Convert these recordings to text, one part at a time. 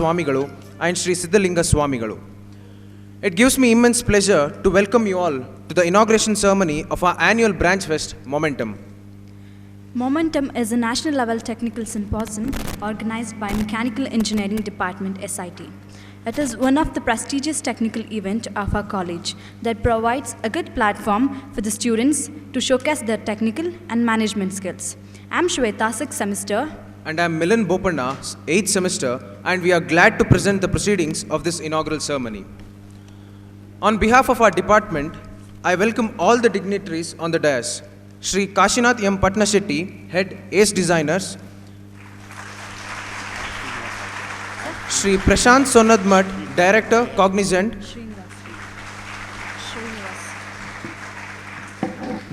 Swamigalu and Sri Siddhalinga Swamigalu. It gives me immense pleasure to welcome you all to the inauguration ceremony of our annual branch fest, Momentum. Momentum is a national level technical symposium organized by Mechanical Engineering Department SIT. It is one of the prestigious technical events of our college that provides a good platform for the students to showcase their technical and management skills. I'm Shweta, 6th semester. And I'm Milan Bopanna, 8th semester, and we are glad to present the proceedings of this inaugural ceremony. On behalf of our department, I welcome all the dignitaries on the dais. Shri Kashinath M. Patnashetty, Head ACE Designers, Shri Prashant Sonadmat, Director Cognizant,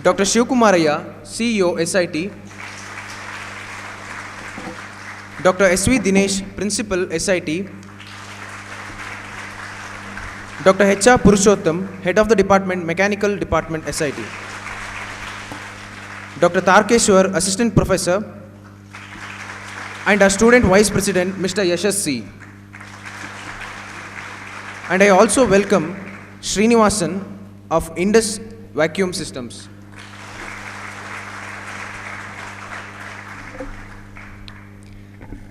Dr. Shivkumaraya, CEO SIT, Dr. S.V. Dinesh, Principal, SIT. Dr. H.R. Purushottam, Head of the Department, Mechanical Department, SIT. Dr. Tarkeshwar, Assistant Professor. And our Student Vice President, Mr. Yashash C. And I also welcome Srinivasan of Indus Vacuum Systems.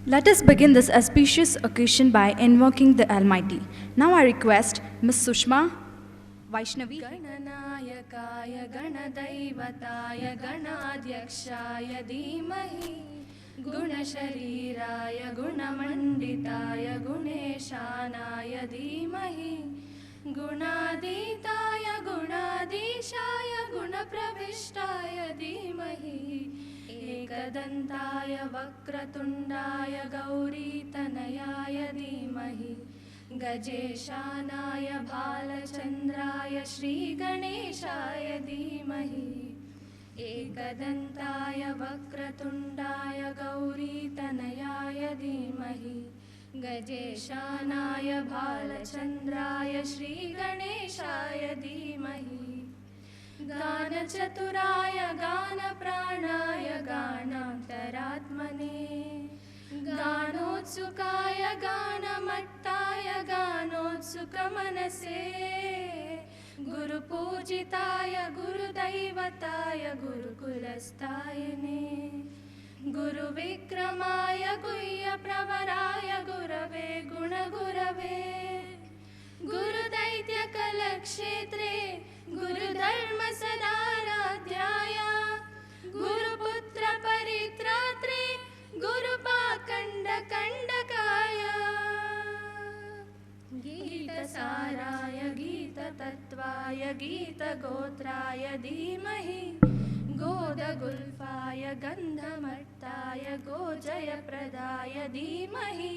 Let us begin this auspicious occasion by invoking the Almighty. Now I request Ms. Sushma Vaishnavi. गणनायकाय गणदैवताय गणाध्यक्षाय धीमहि गुणशरीराय गुणमण्डिताय गुणेशानाय धीमहि गुणातीताय गुणाधीशाय गुणप्रविष्टाय धीमहि एकदन्ताय वक्रतुण्डाय गौरीतनयाय धीमहि गजेशानाय भालचन्द्राय श्रीगणेशाय धीमहि एकदन्ताय वक्रतुण्डाय गौरीतनयाय धीमहि गजेशानाय भालचन्द्राय श्रीगणेशाय धीमहि गानचतुराय गानप्राणाय गानान्तरात्मने गानोत्सुकाय गानमत्ताय गानोत्सुकमनसे गुरुपूजिताय गुरुदैवताय गुरुकुलस्थायिने गुरुविक्रमाय गुह्यप्रवराय गुरवे गुणगुरवे गुरुदैत्यकलक्षेत्रे गुरुधर्मसदाराध्याय गुरुपुत्रपरित्रात्रे गुरुपाखण्डकण्डकाय गीतसाराय गीततत्त्वाय गीतगोत्राय धीमहि गोदगुल्फाय गन्धमट्टाय गोजयप्रदाय धीमहि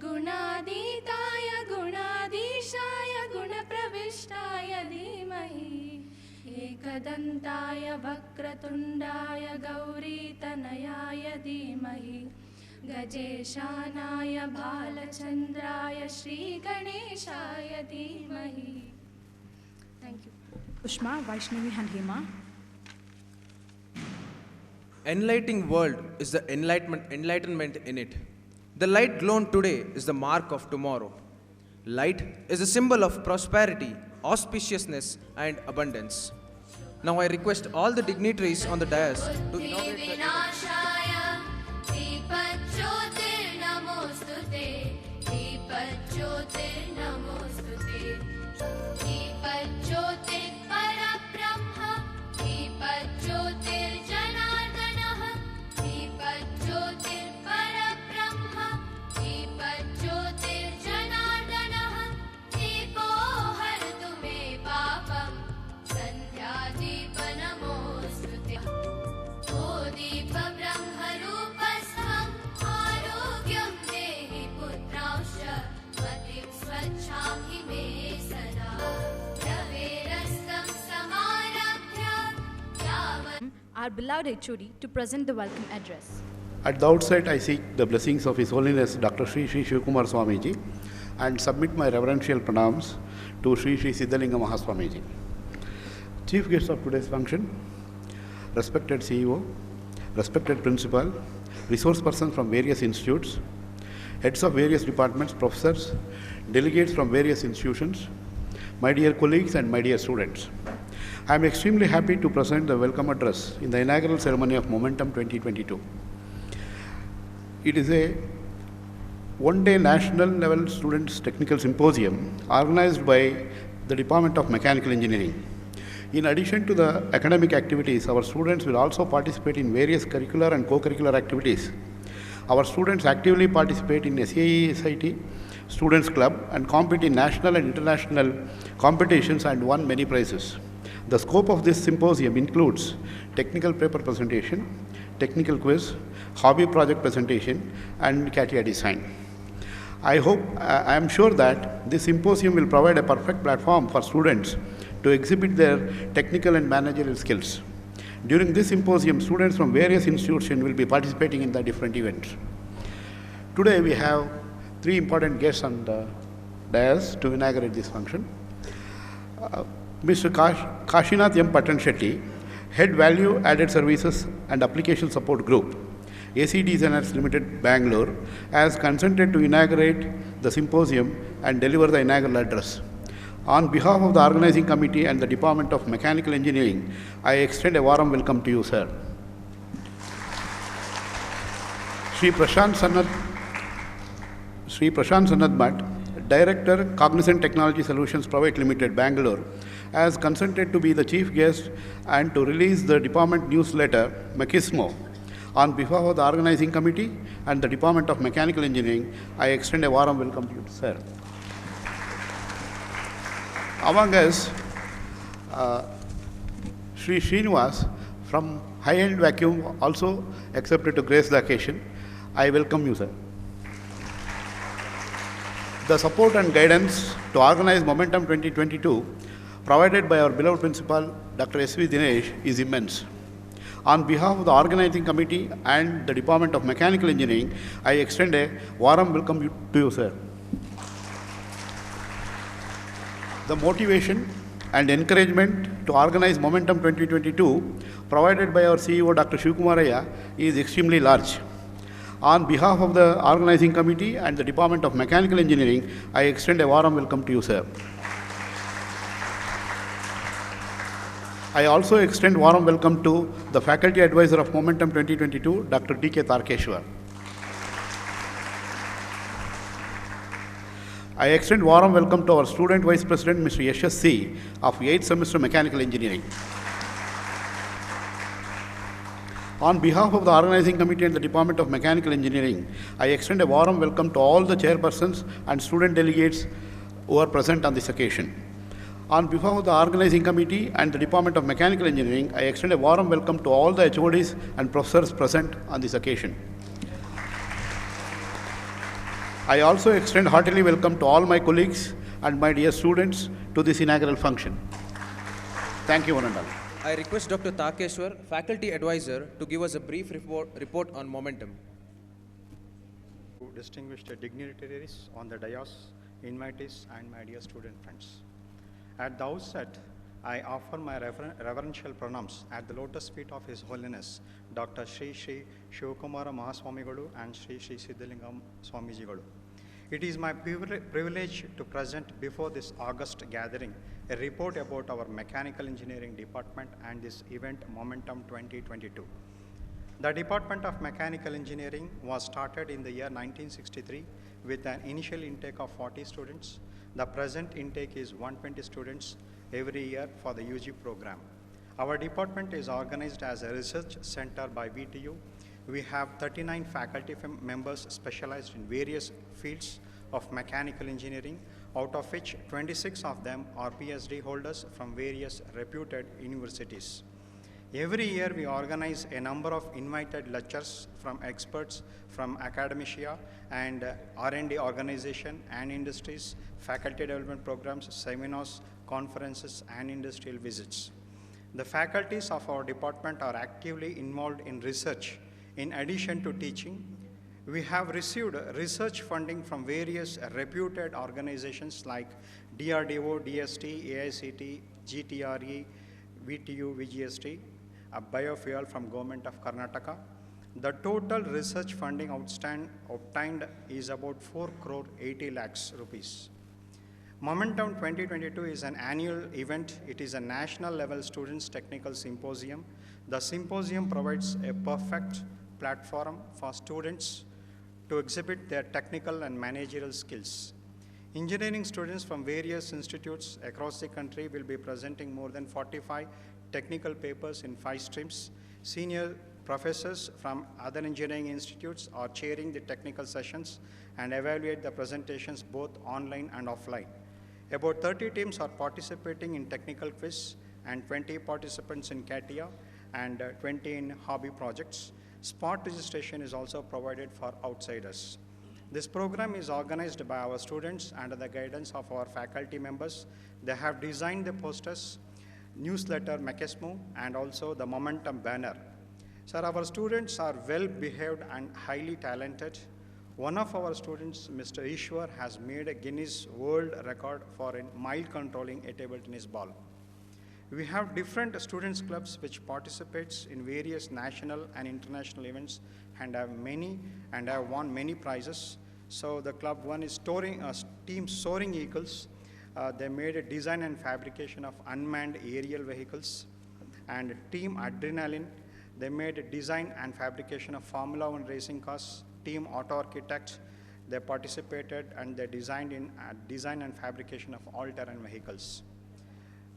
गुणातीताय गुणाधीशाय गुणप्रविष्टाय धीमहि एकदन्ताय वक्रतुण्डाय गौरीतनयाय धीमहि गजेशानाय भालचन्द्राय श्रीगणेशाय धीमहि. Thank you. Sushma Vaishnavi and Hema. Enlightening world is the enlightenment in it. The light glown today is the mark of tomorrow. Light is a symbol of prosperity, auspiciousness, and abundance. Now I request all the dignitaries on the dais to inaugurate the event. Our beloved HOD to present the welcome address. At the outset, I seek the blessings of His Holiness Dr. Sri Sri Shivakumar Swamiji and submit my reverential pranams to Sri Sri Siddhalinga Mahaswamiji. Chief guests of today's function, respected CEO, respected principal, resource persons from various institutes, heads of various departments, professors, delegates from various institutions, my dear colleagues and my dear students. I am extremely happy to present the welcome address in the inaugural ceremony of Momentum 2022. It is a one-day national level students technical symposium organized by the Department of Mechanical Engineering. In addition to the academic activities, our students will also participate in various curricular and co-curricular activities. Our students actively participate in SAE SIT Students Club and compete in national and international competitions and won many prizes. The scope of this symposium includes technical paper presentation, technical quiz, hobby project presentation, and CATIA design. I am sure that this symposium will provide a perfect platform for students to exhibit their technical and managerial skills. During this symposium, students from various institutions will be participating in the different events. Today we have three important guests on the dais to inaugurate this function. Mr. Kashinath M. Patan Shetty, Head Value Added Services and Application Support Group, AC Designers Limited, Bangalore, has consented to inaugurate the symposium and deliver the inaugural address. On behalf of the organizing committee and the Department of Mechanical Engineering, I extend a warm welcome to you, sir. Sri Prashant Sanad Bhatt, Director, Cognizant Technology Solutions Private Limited, Bangalore, has consented to be the chief guest and to release the department newsletter, Machismo. On behalf of the organizing committee and the Department of Mechanical Engineering, I extend a warm welcome to you, sir. Among us, Sri Srinivas from High End Vacuum also accepted to grace the occasion. I welcome you, sir. The support and guidance to organize Momentum 2022 provided by our beloved principal, Dr. S.V. Dinesh, is immense. On behalf of the organizing committee and the Department of Mechanical Engineering, I extend a warm welcome to you, sir. The motivation and encouragement to organize Momentum 2022 provided by our CEO, Dr. Shivkumaraya, is extremely large. On behalf of the organizing committee and the Department of Mechanical Engineering, I extend a warm welcome to you, sir. I also extend warm welcome to the faculty advisor of Momentum 2022, Dr. D.K. Tarkeshwar. I extend warm welcome to our student vice president, Mr. Yashas C. of 8th semester Mechanical Engineering. On behalf of the organizing committee and the Department of Mechanical Engineering, I extend a warm welcome to all the chairpersons and student delegates who are present on this occasion. On behalf of the organizing committee and the Department of Mechanical Engineering, I extend a warm welcome to all the HODs and professors present on this occasion. I also extend heartily welcome to all my colleagues and my dear students to this inaugural function. Thank you, one and all. I request Dr. Takeshwar, faculty advisor, to give us a brief report on Momentum. Distinguished dignitaries on the dais, invitees, and my dear student friends. At the outset, I offer my reverential pranams at the lotus feet of His Holiness, Dr. Sri Sri Shivakumara Mahaswamigalu and Sri Sri Siddhalingam Swamijigalu. It is my privilege to present before this august gathering a report about our Mechanical Engineering Department and this event Momentum 2022. The Department of Mechanical Engineering was started in the year 1963 with an initial intake of 40 students. The present intake is 120 students every year for the UG program. Our department is organized as a research center by VTU. We have 39 faculty members specialized in various fields of mechanical engineering, out of which 26 of them are PhD holders from various reputed universities. Every year we organize a number of invited lectures from experts from academia and R&D organization and industries, faculty development programs, seminars, conferences, and industrial visits. The faculties of our department are actively involved in research. In addition to teaching, we have received research funding from various reputed organizations like DRDO, DST, AICT, GTRE, VTU, VGST, a biofuel from Government of Karnataka. The total research funding obtained is about 4 crore 80 lakhs rupees. Momentum 2022 is an annual event. It is a national level students technical symposium. The symposium provides a perfect platform for students to exhibit their technical and managerial skills. Engineering students from various institutes across the country will be presenting more than 45 technical papers in 5 streams. Senior professors from other engineering institutes are chairing the technical sessions and evaluate the presentations both online and offline. About 30 teams are participating in technical quiz and 20 participants in CATIA and 20 in hobby projects. Spot registration is also provided for outsiders. This program is organized by our students under the guidance of our faculty members. They have designed the posters, newsletter Machismo, and also the Momentum banner. Sir, our students are well behaved and highly talented. One of our students, Mr. Ishwar, has made a Guinness World Record for a mile controlling a table tennis ball. We have different students clubs which participates in various national and international events and have won many prizes. So the club one is Team Soaring Eagles. They made a design and fabrication of unmanned aerial vehicles. And Team Adrenaline, they made a design and fabrication of Formula One racing cars. Team Auto Architects, they participated and they designed in design and fabrication of all-terrain vehicles.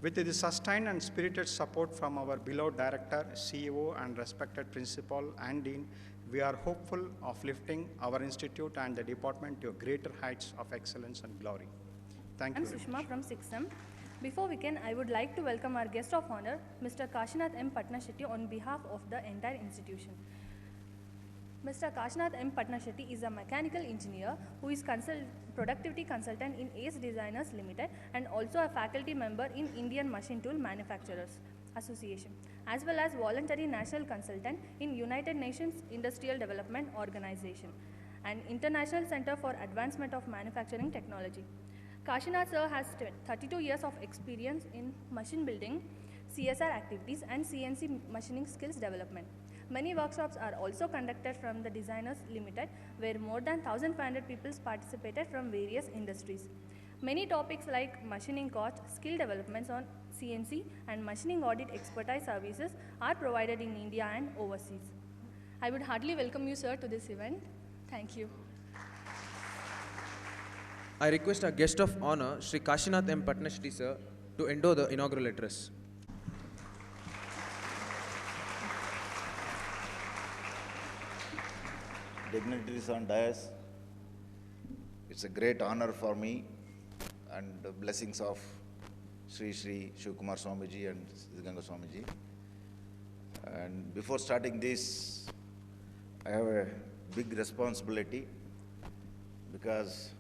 With the sustained and spirited support from our beloved director, CEO, and respected principal and dean, we are hopeful of lifting our institute and the department to greater heights of excellence and glory. Thank you. I'm Sushma from 6M. Before we begin, I would like to welcome our guest of honor, Mr. Kashinath M. Patnashetty, on behalf of the entire institution. Mr. Kashinath M. Patnashetty is a mechanical engineer who is productivity consultant in ACE Designers Limited and also a faculty member in Indian Machine Tool Manufacturers Association, as well as voluntary national consultant in United Nations Industrial Development Organization and International Center for Advancement of Manufacturing Technology. Kashinath sir has 32 years of experience in machine building, CSR activities and CNC machining skills development. Many workshops are also conducted from the Designers Limited, where more than 1,500 people participated from various industries. Many topics like machining cost, skill developments on CNC, and machining audit expertise services are provided in India and overseas. I would heartily welcome you, sir, to this event. Thank you. I request our guest of honor, Shri Kashinath M. Patnashetty sir, to endo the inaugural address. Dignitaries on dais, it's a great honor for me and the blessings of Sri Shivkumar Swamiji and Siddhganga Swamiji. And before starting this, I have a big responsibility because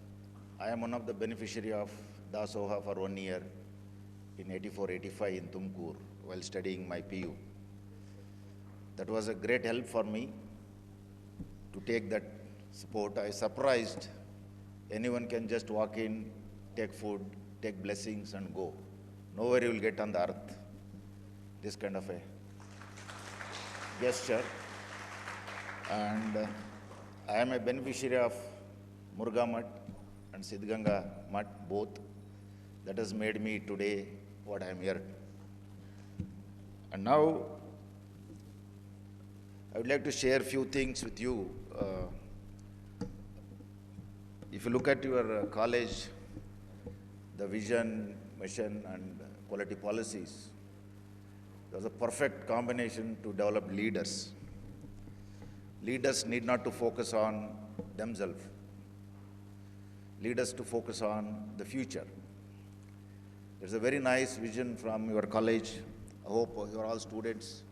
I am one of the beneficiary of Dasoha for 1 year in 84-85 in Tumkur while studying my PU. That was a great help for me to take that support. I surprised anyone can just walk in, take food, take blessings and go. Nowhere you will get on the earth this kind of a gesture. And I am a beneficiary of Muruga Mutt and Siddhganga Mutt both. That has made me today what I am here. And now I would like to share a few things with you. If you look at your college, the vision, mission, and quality policies, there's a perfect combination to develop leaders. Leaders need not to focus on themselves. Leaders to focus on the future. There's a very nice vision from your college. I hope you are all students.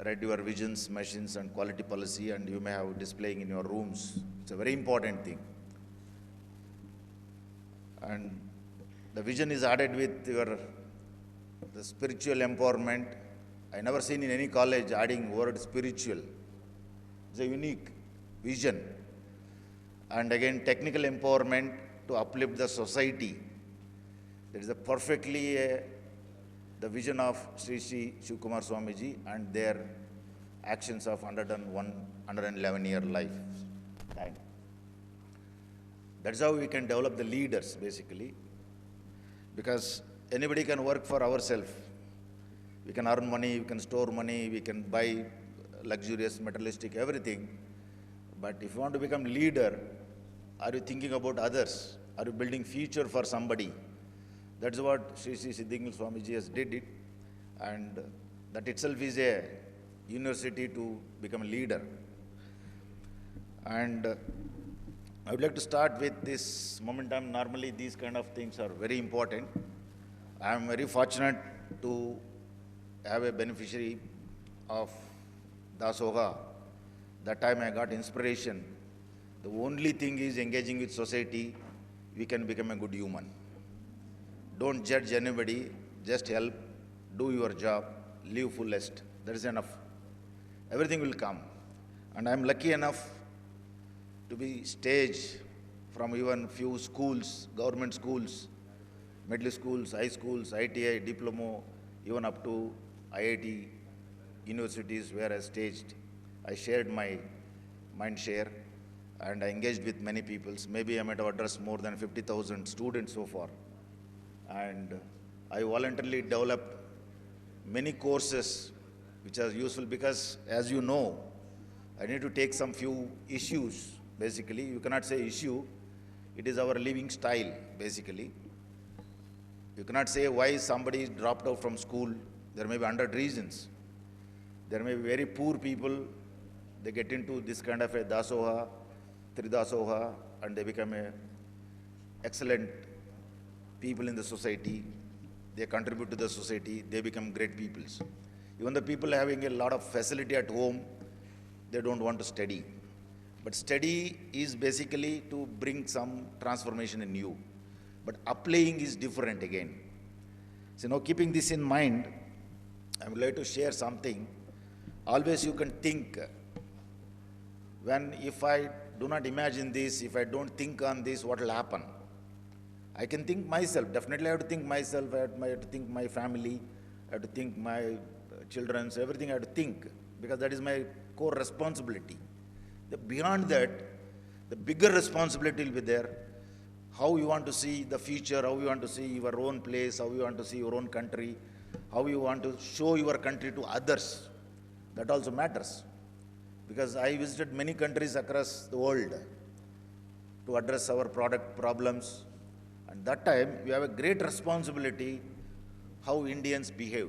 Read your visions, machines, and quality policy, and you may have displaying in your rooms. It's a very important thing. And the vision is added with the spiritual empowerment. I never seen in any college adding word spiritual. It's a unique vision. And again, technical empowerment to uplift the society. That is a perfectly the vision of Sri Shivkumar Swamiji and their actions of 111-year lifetime. That's how we can develop the leaders, basically, because anybody can work for ourselves. We can earn money, we can store money, we can buy luxurious, materialistic, everything. But if you want to become leader, are you thinking about others? Are you building future for somebody? That's what Sri Siddhganga Swamiji has did it, and that itself is a university to become a leader. And I would like to start with this momentum. Normally these kind of things are very important. I am very fortunate to have a beneficiary of Dasoha. That time I got inspiration. The only thing is engaging with society, we can become a good human. Don't judge anybody, just help, do your job, live fullest. That is enough. Everything will come. And I am lucky enough to be staged from even few schools, government schools, middle schools, high schools, ITI, diploma, even up to IIT universities where I staged. I shared my mind share and I engaged with many people. Maybe I might have addressed more than 50,000 students so far. And I voluntarily developed many courses which are useful because, as you know, I need to take some few issues. Basically, you cannot say issue, it is our living style, basically. You cannot say why somebody dropped out from school. There may be 100 reasons. There may be very poor people, they get into this kind of a dasoha, tridasoha, and they become a excellent people in the society. They contribute to the society, they become great peoples. Even the people having a lot of facility at home, they don't want to study. But study is basically to bring some transformation in you. But applying is different again. So now keeping this in mind, I would like to share something. Always you can think, if I do not imagine this, if I don't think on this, what will happen? I can think myself, definitely I have to think myself, I have to think my family, I have to think my children's, everything I have to think, because that is my core responsibility. Beyond that, the bigger responsibility will be there. How you want to see the future, how you want to see your own place, how you want to see your own country, how you want to show your country to others. That also matters. Because I visited many countries across the world to address our product problems. And that time, we have a great responsibility how Indians behave.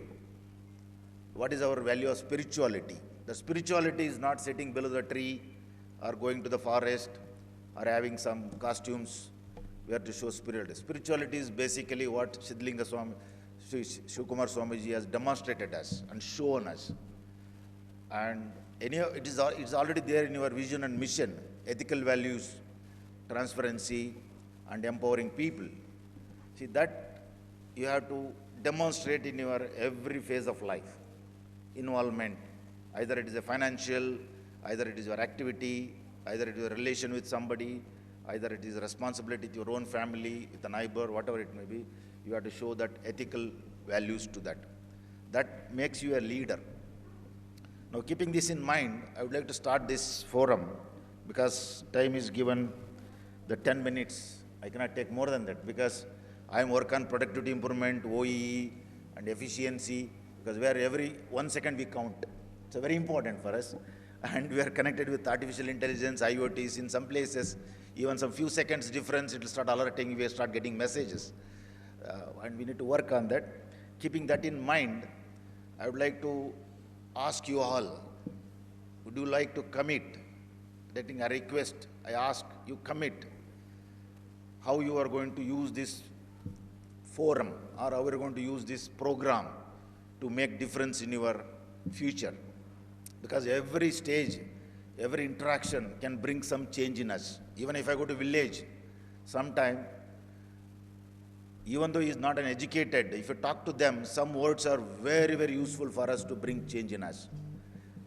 What is our value of spirituality? The spirituality is not sitting below the tree or going to the forest or having some costumes. We have to show spirituality. Spirituality is basically what Siddhalinga Swami, Shivakumar Swamiji has demonstrated us and shown us. And it's already there in your vision and mission, ethical values, transparency, and empowering people. See, that you have to demonstrate in your every phase of life. Involvement, either it is a financial, either it is your activity, either it is a relation with somebody, either it is a responsibility to your own family, with a neighbor, whatever it may be, you have to show that ethical values to that. That makes you a leader. Now, keeping this in mind, I would like to start this forum because time is given the 10 minutes. I cannot take more than that because I work on productivity improvement, OEE, and efficiency, because where every 1 second we count. It's very important for us. And we are connected with artificial intelligence, IoTs. In some places, even some few seconds difference, it will start alerting, we start getting messages. And we need to work on that. Keeping that in mind, I would like to ask you all, would you like to commit? Getting a request, I ask you commit how you are going to use this forum or how you are going to use this program to make difference in your future. Because every stage, every interaction can bring some change in us. Even if I go to village, sometime, even though he is not an educated, if you talk to them, some words are very, very useful for us to bring change in us.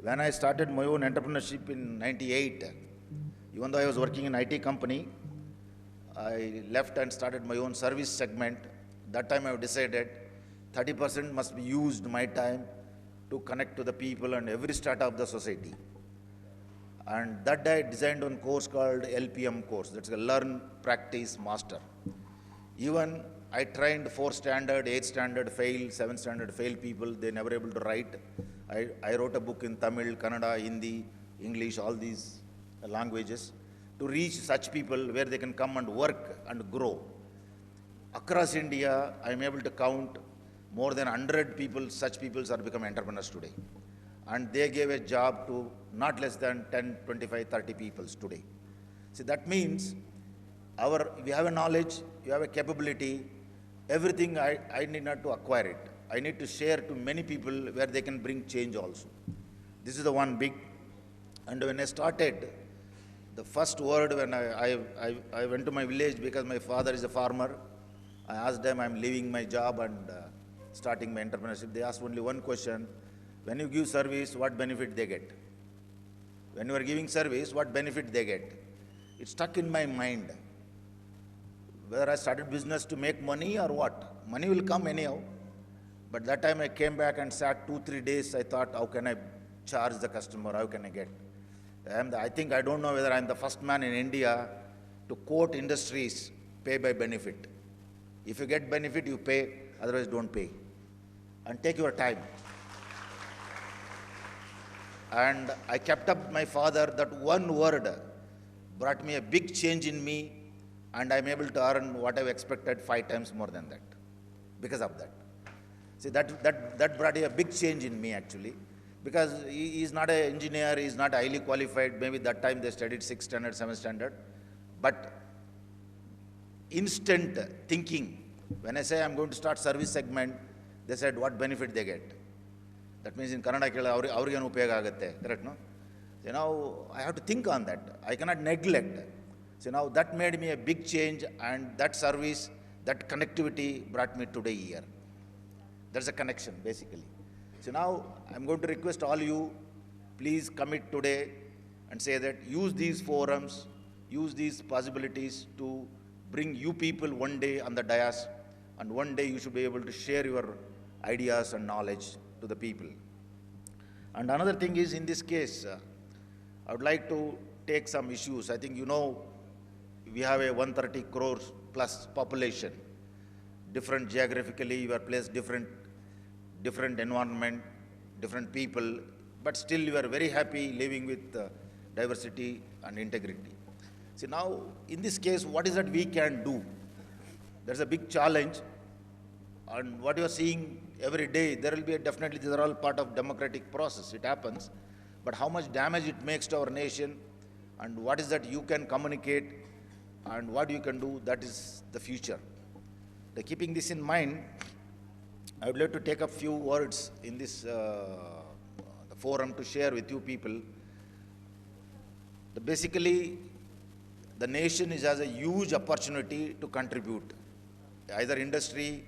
When I started my own entrepreneurship in 98, even though I was working in IT company, I left and started my own service segment. That time I have decided 30% must be used my time to connect to the people and every strata of the society. And that day I designed one course called LPM course, that's a Learn, Practice, Master. Even I trained 4th standard, 8th standard fail, 7th standard fail people, they never able to write. I wrote a book in Tamil, Kannada, Hindi, English, all these languages to reach such people where they can come and work and grow. Across India, I am able to count more than 100 people, such people are becoming entrepreneurs today. And they gave a job to not less than 10, 25, 30 people today. See, that means we have a knowledge, you have a capability, everything I need not to acquire it. I need to share to many people where they can bring change also. This is the one big. And when I started, the first word when I went to my village because my father is a farmer, I asked them, I'm leaving my job and starting my entrepreneurship. They asked only one question, when you give service, what benefit they get? When you are giving service, what benefit they get? it stuck in my mind. Whether I started business to make money or what. Money will come anyhow. But that time I came back and sat 2-3 days. I thought, how can I charge the customer? How can I get? I don't know whether I'm the first man in India to quote industries, pay by benefit. If you get benefit, you pay, otherwise don't pay. And take your time. And I kept up my father, that one word brought me a big change in me, and I'm able to earn what I've expected 5 times more than that, because of that. See, that brought a big change in me actually, because he is not an engineer, he is not highly qualified, maybe that time they studied 6th standard, 7th standard, but instant thinking. When I say I'm going to start service segment, they said what benefit they get. That means in Kannada kela avrigenu upayoga agutte, correct no? So now I have to think on that. I cannot neglect. So now that made me a big change, and that service, that connectivity brought me today here. There's a connection basically. So now I'm going to request all you, please commit today and say that use these forums, use these possibilities to bring you people one day on the dais, and one day you should be able to share your ideas and knowledge to the people. And another thing is, in this case, I would like to take some issues. I think you know we have a 130 crores plus population. Different geographically, you are placed different environment, different people, but still you are very happy living with diversity and integrity. See now, in this case, what is that we can do? There's a big challenge, and what you are seeing every day, there will be definitely, these are all part of democratic process, it happens, but how much damage it makes to our nation, and what is that you can communicate, and what you can do, that is the future. Keeping this in mind, I would like to take a few words in this the forum to share with you people. Basically, the nation has a huge opportunity to contribute, either industry,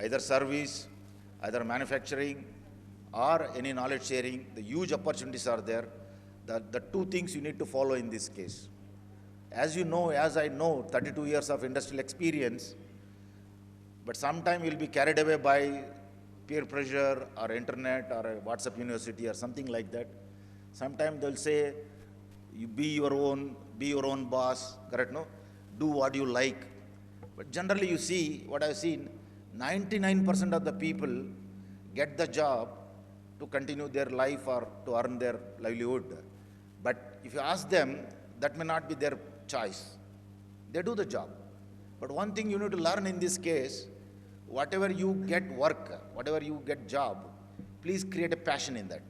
either service, either manufacturing, or any knowledge sharing. The huge opportunities are there. The two things you need to follow in this case. As you know, as I know, 32 years of industrial experience, but sometimes you'll be carried away by peer pressure or internet or a WhatsApp university or something like that. Sometimes they'll say, you be your own boss, correct, no? Do what you like. But generally you see, what I've seen, 99% of the people get the job to continue their life or to earn their livelihood. But if you ask them, that may not be their choice. They do the job. But one thing you need to learn in this case, whatever you get work, whatever you get job, please create a passion in that.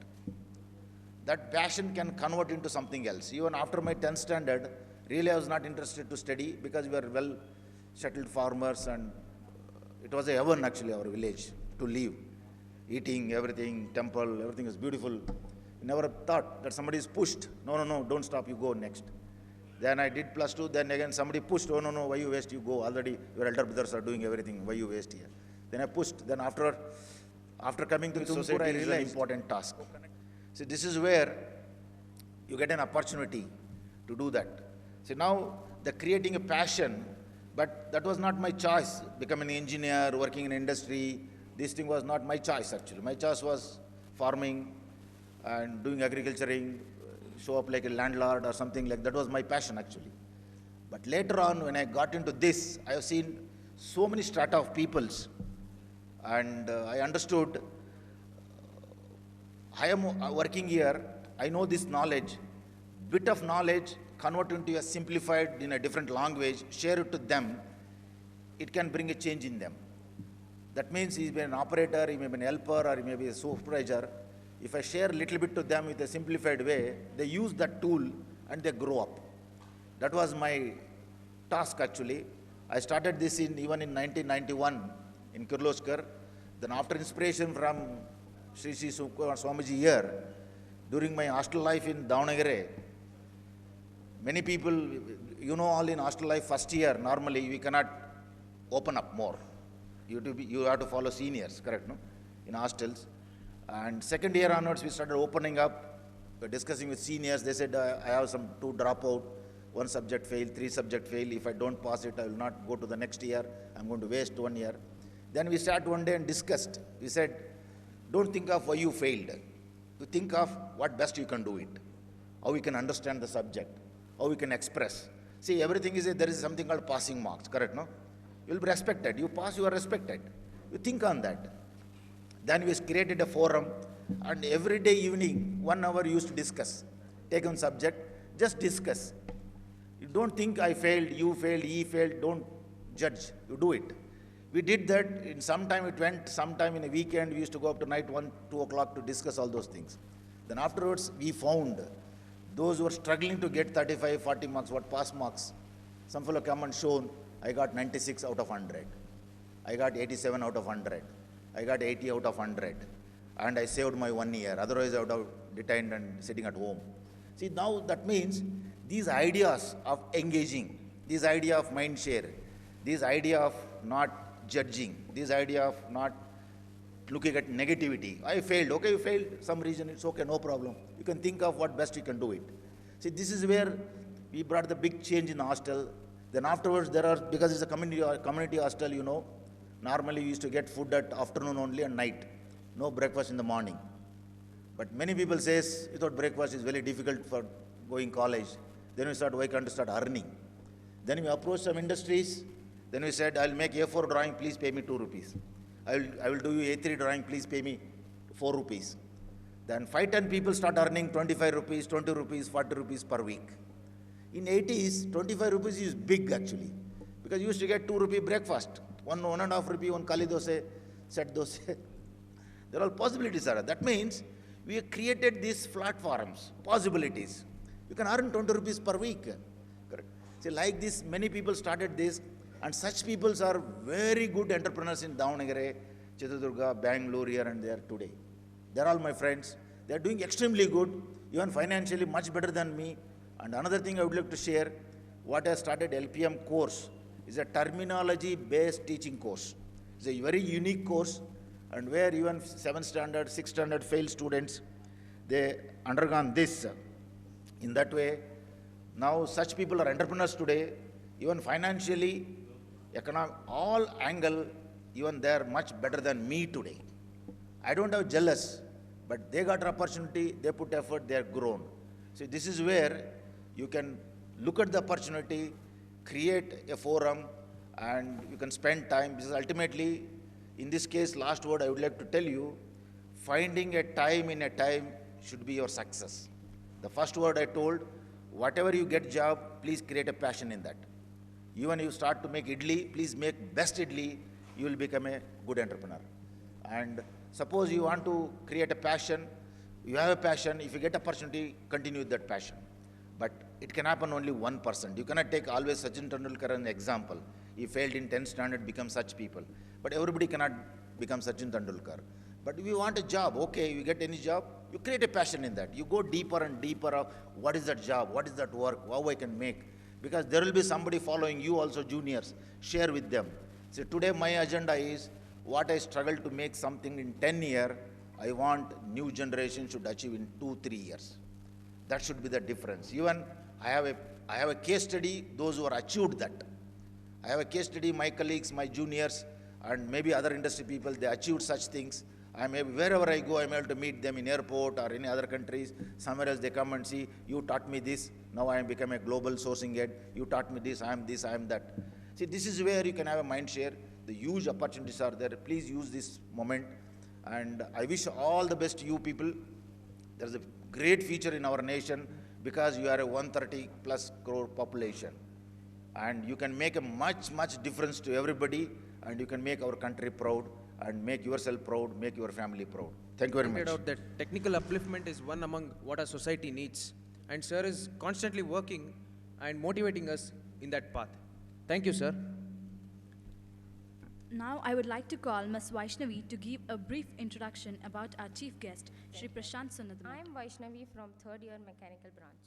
That passion can convert into something else. Even after my 10th standard, really I was not interested to study because we were well settled farmers, and it was a heaven actually, our village, to live. Eating, everything, temple, everything is beautiful. I never thought that somebody is pushed. No, don't stop, you go next. Then I did +2, then again somebody pushed, oh no, why you waste, you go, already your elder brothers are doing everything, why you waste here? Then I pushed, then after coming to Tumkur, I realized an important task. See, this is where you get an opportunity to do that. See, now they're creating a passion, but that was not my choice. Becoming an engineer, working in industry, this thing was not my choice actually. My choice was farming and doing agriculturing, show up like a landlord or something like that. Was my passion actually. But later on, when I got into this, I have seen so many strata of peoples, and I understood I am working here, I know this knowledge, bit of knowledge, convert into a simplified in a different language, share it to them, it can bring a change in them. That means he may be an operator, he may be an helper, or he may be a supervisor. If I share a little bit to them with a simplified way, they use that tool and they grow up. That was my task actually. I started this even in 1991 in Kirloskar. Then after inspiration from Sri Tumkur Swamiji here, during my hostel life in Davangere, many people, you know, all in hostel life first year, normally we cannot open up more. You have to follow seniors, correct, no? In hostels. And second year onwards, we started opening up, discussing with seniors. They said, I have some 2 dropout. one subject fail, three subject fail. If I don't pass it, I will not go to the next year. I'm going to waste 1 year. Then we sat one day and discussed. We said, don't think of why you failed. You think of what best you can do it, how you can understand the subject, how you can express. See, everything is, there is something called passing marks, correct, no? You will be respected. You pass, you are respected. You think on that. Then we created a forum, and every day evening, 1 hour used to discuss. Take one subject, just discuss. You don't think I failed, you failed, he failed, don't judge. You do it. We did that. In some time it went, sometime in a weekend, we used to go up to night 1, 2 o'clock to discuss all those things. Then afterwards, we found those who were struggling to get 35, 40 marks, what pass marks. Some fellow come and shown, I got 96 out of 100. I got 87 out of 100. I got 80 out of 100. And I saved my 1 year. Otherwise, I would have detained and sitting at home. See, now that means these ideas of engaging, this idea of mind share, this idea of not judging, this idea of not looking at negativity. I failed. Okay, you failed. Some reason, it's okay, no problem. You can think of what best you can do it. See, this is where we brought the big change in the hostel. Then afterwards, there are, because it's a community hostel, you know, normally we used to get food at afternoon only and night. No breakfast in the morning. But many people says, without breakfast is very difficult for going college. Then we start, why can't you start earning? Then we approach some industries. Then we said, I'll make A4 drawing, please pay me 2 rupees. I will do you A3 drawing, please pay me 4 rupees. Then 5-10 people start earning 25 rupees, 20 rupees, 40 rupees per week. In 80s, 25 rupees is big actually. Because you used to get 2 rupee breakfast. 1.5 rupee, one kali dosa, set dosa. There are all possibilities. That means we have created these platforms, possibilities. You can earn 20 rupees per week. Correct. See, like this, many people started this, and such people are very good entrepreneurs in Davanagere, Chitradurga, Bangalore, here and there today. They're all my friends. They're doing extremely good, even financially much better than me. And another thing I would like to share, what I started LPM course is a terminology-based teaching course. It's a very unique course, and where even 7th standard, 6th standard failed students, they undergone this. In that way, now such people are entrepreneurs today, even financially, all angle, even they are much better than me today. I don't have jealous, but they got an opportunity, they put effort, they are grown. So this is where you can look at the opportunity, create a forum, and you can spend time. Because ultimately, in this case, last word I would like to tell you, finding a time in a time should be your success. The first word I told, whatever you get job, please create a passion in that. Even if you start to make idli, please make best idli, you will become a good entrepreneur. And suppose you want to create a passion, you have a passion, if you get opportunity, continue with that passion. But it can happen only 1%. You cannot take always Sachin Tendulkar as an example. He failed in 10th standard, become such people. But everybody cannot become Sachin Tendulkar. But if you want a job, okay, you get any job, you create a passion in that. You go deeper and deeper of what is that job, what is that work, how I can make. Because there will be somebody following you also, juniors, share with them. So today my agenda is what I struggle to make something in 10 years, I want new generation should achieve in 2-3 years. That should be the difference. Even I have a case study, those who are achieved that. I have a case study, my colleagues, my juniors, and maybe other industry people, they achieved such things. Wherever I go, I'm able to meet them in airport or any other countries. Somewhere else they come and see, you taught me this, now I am become a global sourcing head. You taught me this, I am that. See, this is where you can have a mind share. The huge opportunities are there. Please use this moment. And I wish all the best to you people. There's a great future in our nation because you are a 130 plus crore population. And you can make a much, much difference to everybody, and you can make our country proud, and make yourself proud, make your family proud. Thank you very much. Out that technical upliftment is one among what our society needs. And sir is constantly working and motivating us in that path. Thank you, sir. Now I would like to call Ms. Vaishnavi to give a brief introduction about our chief guest, Shri Prashant Sunadam. I am Vaishnavi from 3rd year mechanical branch.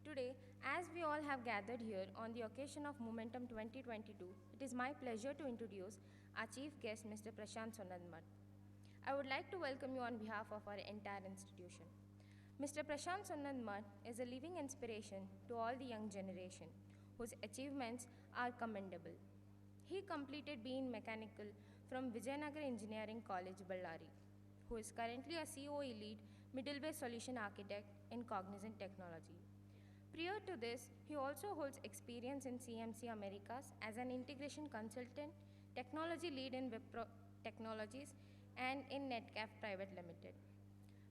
Today, as we all have gathered here on the occasion of Momentum 2022, it is my pleasure to introduce our chief guest, Mr. Prashant Sunadam. I would like to welcome you on behalf of our entire institution. Mr. Prashant Sonnanmat is a living inspiration to all the young generation, whose achievements are commendable. He completed BE in Mechanical from Vijayanagar Engineering College, Ballari, who is currently a COE lead middleware solution architect in Cognizant Technology. Prior to this, he also holds experience in CMC Americas as an integration consultant, technology lead in Wipro Technologies, and in Netcaf Private Limited.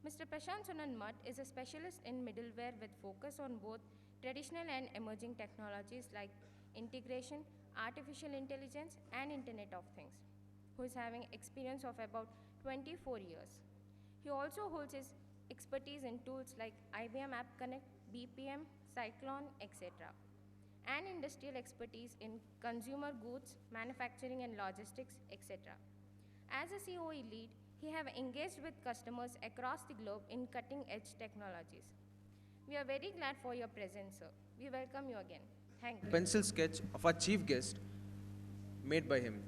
Mr. Prashant Sonnanmat is a specialist in middleware with focus on both traditional and emerging technologies like integration, artificial intelligence, and Internet of Things, who is having experience of about 24 years. He also holds his expertise in tools like IBM App Connect, BPM, Cyclone, etc., and industrial expertise in consumer goods, manufacturing and logistics, etc. As a COE lead, he have engaged with customers across the globe in cutting-edge technologies. We are very glad for your presence, sir. We welcome you again. Thank you. Pencil sketch of our chief guest made by him.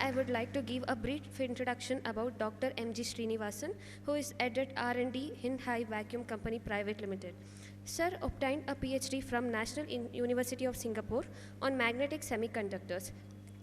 I would like to give a brief introduction about Dr. M.G. Srinivasan, who is head at R&D in High Vacuum Company Private Limited. Sir obtained a PhD from National University of Singapore on magnetic semiconductors.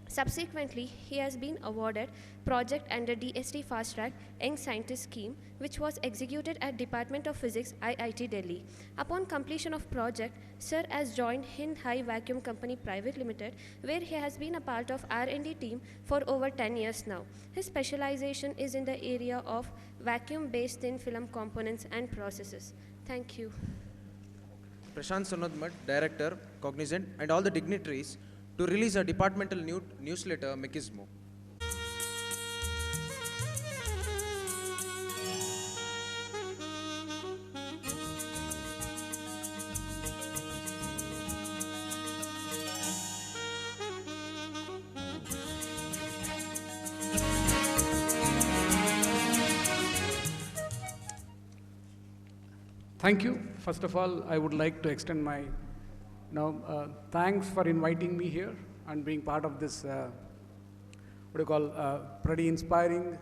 Subsequently, he has been awarded project under DST Fast Track Young Scientist Scheme, which was executed at Department of Physics, IIT Delhi. Upon completion of project, Sir has joined Hind High Vacuum Company Private Limited, where he has been a part of R&D team for over 10 years now. His specialization is in the area of vacuum-based thin film components and processes. Thank you. Prashant Sonnanmat, Director, Cognizant, and all the dignitaries to release a departmental newsletter, Mekismo. Thank you. First of all, I would like to extend my thanks for inviting me here and being part of this, pretty inspiring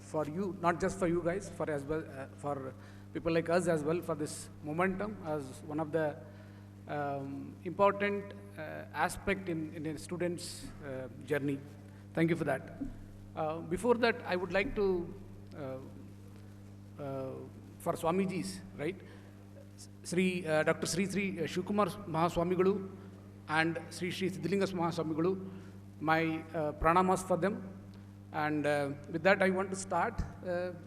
for you, not just for you guys, for as well for people like us as well, for this momentum as one of the important aspect in a student's journey. Thank you for that. Before that, I would like to, for Swamiji's, right? Dr. Sri Shivakumar Mahaswamigalu and Sri Siddhalinga Mahaswamigalu, my pranamas for them. And with that, I want to start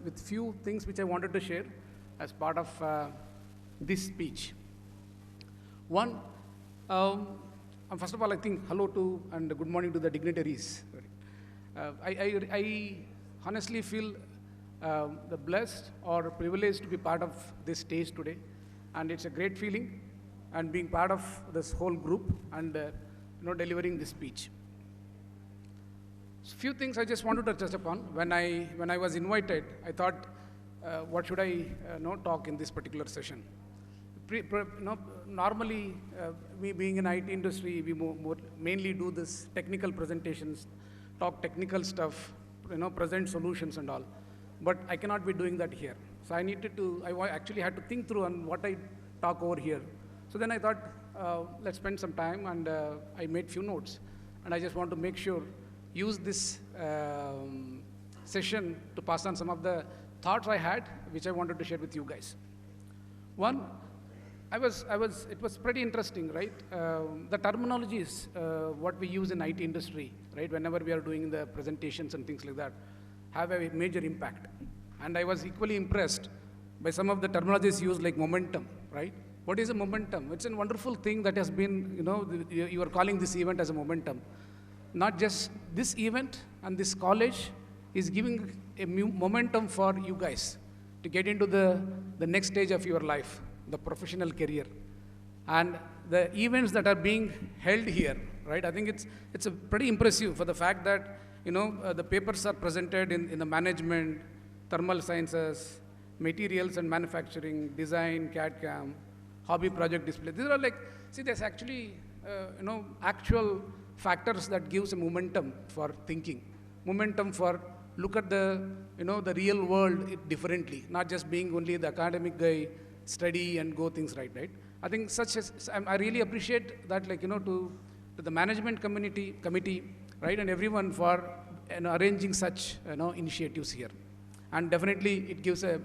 with few things which I wanted to share as part of this speech. One, first of all, I think hello to and good morning to the dignitaries. I honestly feel the blessed or privileged to be part of this stage today. And it's a great feeling, and being part of this whole group and delivering this speech. So few things I just wanted to touch upon. When I was invited, I thought, what should I talk in this particular session? Normally, we being in IT industry, we mainly do this technical presentations, talk technical stuff, present solutions and all. But I cannot be doing that here. So I actually had to think through on what I talk over here. So then I thought, let's spend some time, and I made few notes. And I just want to make sure, use this session to pass on some of the thoughts I had, which I wanted to share with you guys. One, it was pretty interesting, right? The terminologies, what we use in IT industry, right? Whenever we are doing the presentations and things like that, have a major impact. And I was equally impressed by some of the terminologies used, like momentum, right? What is a momentum? It's a wonderful thing that has been, you are calling this event as a momentum. Not just this event and this college is giving a momentum for you guys to get into the next stage of your life, the professional career. And the events that are being held here, right? I think it's a pretty impressive for the fact that, the papers are presented in the management, thermal sciences, materials and manufacturing, design, CAD/CAM, hobby project display. These are there's actually, actual factors that gives a momentum for thinking, momentum for look at the, the real world differently, not just being only the academic guy, study and go things right. I think I really appreciate that, to the management committee, right, and everyone for arranging such, initiatives here. And definitely it gives a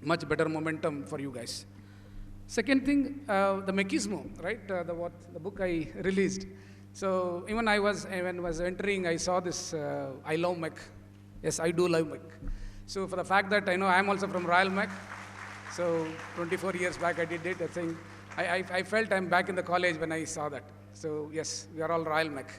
much better momentum for you guys. Second thing, the Mechismo, right, the book I released. So even when I was entering, I saw this, I love Mech. Yes, I do love Mech. So for the fact that I am also from Royal Mech, so 24 years back I did it, I think, I felt I'm back in the college when I saw that. So yes, we are all Royal Mech.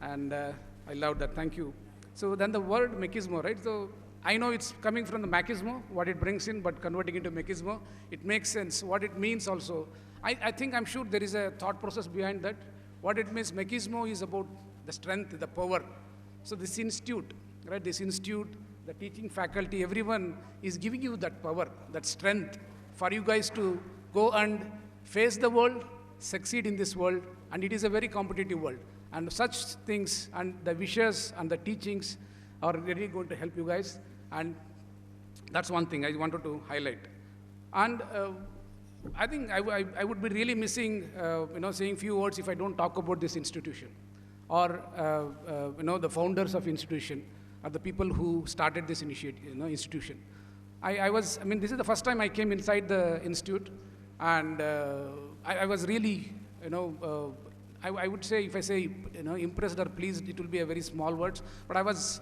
And I love that, thank you. So then the word Mechismo, right? So I know it's coming from the Machismo, what it brings in, but converting into Mechismo, it makes sense. What it means also, I'm sure there is a thought process behind that. What it means, Mechismo is about the strength, the power. So this institute, right, the teaching faculty, everyone is giving you that power, that strength for you guys to go and face the world, succeed in this world, and it is a very competitive world. And such things and the wishes and the teachings are really going to help you guys. And that's one thing I wanted to highlight. And I think I would be really missing, saying few words if I don't talk about this institution or, the founders of institution or the people who started this institution. This is the first time I came inside the institute, and I was really, I would say, if I say, impressed or pleased, it will be a very small words, but I was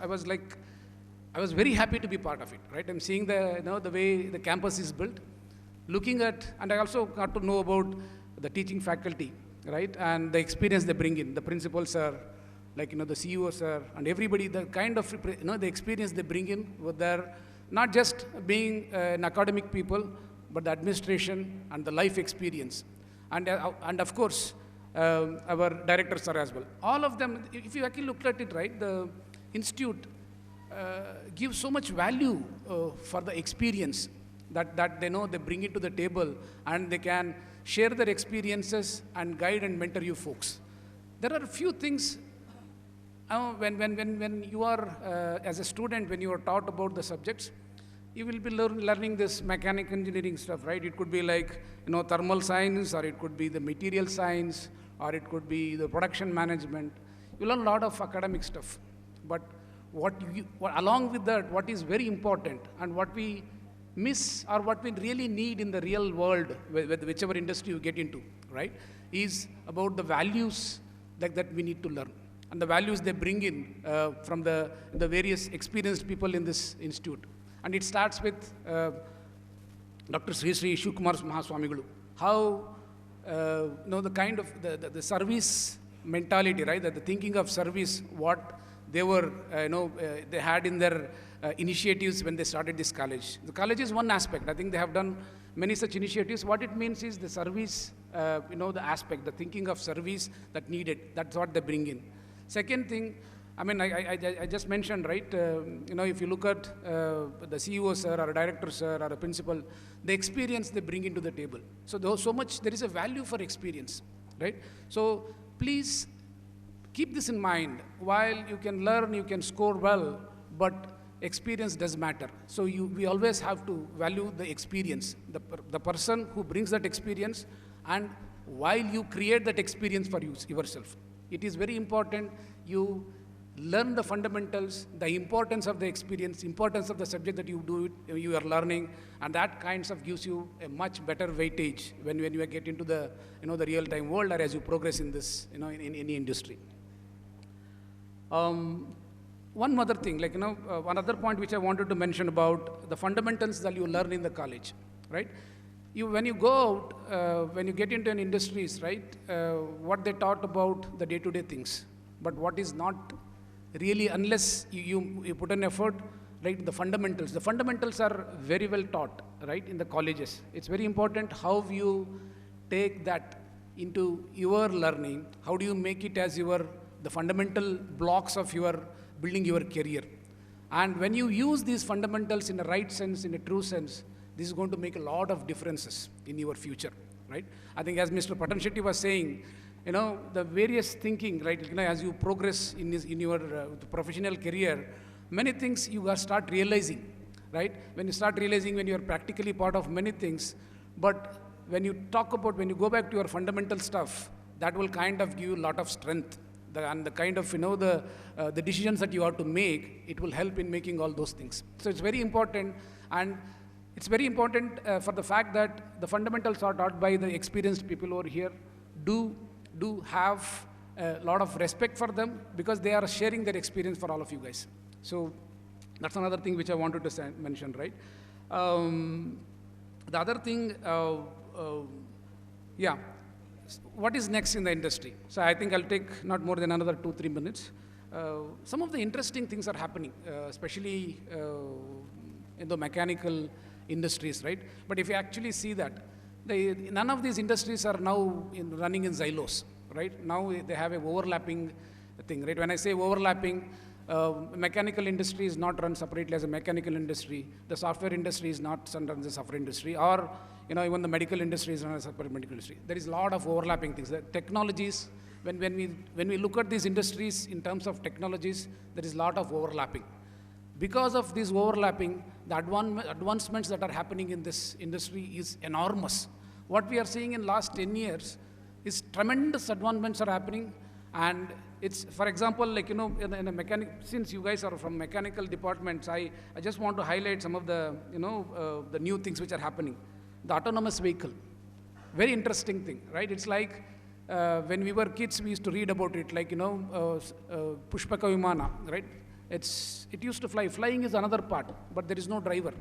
very happy to be part of it, right? I'm seeing the way the campus is built, looking at, and I also got to know about the teaching faculty, right? And the experience they bring in, the principals are, the CEOs are, and everybody, the kind of, the experience they bring in with their, not just being an academic people, but the administration and the life experience. And of course, our directors are as well. All of them, if you actually look at it, right, the institute gives so much value for the experience that they know they bring it to the table, and they can share their experiences and guide and mentor you folks. There are a few things when you are, as a student, when you are taught about the subjects, you will be learning this mechanical engineering stuff, right? It could be like, thermal science, or it could be the material science, or it could be the production management. You learn a lot of academic stuff. But along with that, what is very important and what we miss or what we really need in the real world, with whichever industry you get into, right, is about the values that we need to learn. And the values they bring in from the various experienced people in this institute. And it starts with Dr. Sri Shivakumar Mahaswamigulu. How, the kind of the service mentality, right? The thinking of service, what they were, they had in their initiatives when they started this college. The college is one aspect. I think they have done many such initiatives. What it means is the service, the aspect, the thinking of service that needed. That's what they bring in. Second thing, I just mentioned, right, if you look at the CEO sir or a director sir or a principal, the experience they bring into the table. So there is a value for experience, right? So please keep this in mind. While you can learn, you can score well, but experience does matter. So we always have to value the experience, the person who brings that experience, and while you create that experience for yourself. It is very important you learn the fundamentals, the importance of the experience, importance of the subject that you are learning, and that kinds of gives you a much better weightage when you get into the, the real-time world, or as you progress in this, in any industry. One other thing, one other point which I wanted to mention about the fundamentals that you learn in the college, right? When you go out, when you get into an industries, right, what they taught about the day-to-day things, but what is not really, unless you put an effort, right, the fundamentals are very well taught, right, in the colleges. It's very important how you take that into your learning, how do you make it as the fundamental blocks of building your career. And when you use these fundamentals in a right sense, in a true sense, this is going to make a lot of differences in your future, right? I think as Mr. Patan Shetty was saying, the various thinking, right? As you progress in your professional career, many things you start realizing, right? When you start realizing, when you are practically part of many things, but when you go back to your fundamental stuff, that will kind of give you a lot of strength. And the kind of, the decisions that you have to make, it will help in making all those things. So it's very important, and it's very important for the fact that the fundamentals are taught by the experienced people over here. Do have a lot of respect for them, because they are sharing their experience for all of you guys. So that's another thing which I wanted to mention, right? The other thing, what is next in the industry? So I think I'll take not more than another 2-3 minutes. Some of the interesting things are happening, especially in the mechanical industries, right? But if you actually see that, none of these industries are now running in silos, right? Now they have an overlapping thing, right? When I say overlapping, mechanical industry is not run separately as a mechanical industry. The software industry is not run as a software industry, or even the medical industry is run as a separate medical industry. There is a lot of overlapping things. The technologies, when we look at these industries in terms of technologies, there is a lot of overlapping. Because of this overlapping, the advancements that are happening in this industry is enormous. What we are seeing in last 10 years is tremendous advancements are happening. And it's, for example, like, in a mechanic, since you guys are from mechanical departments, I just want to highlight some of the, the new things which are happening. The autonomous vehicle, very interesting thing, right? It's like, when we were kids, we used to read about it, like, Pushpaka Vimana, right? It used to fly. Flying is another part, but there is no driver.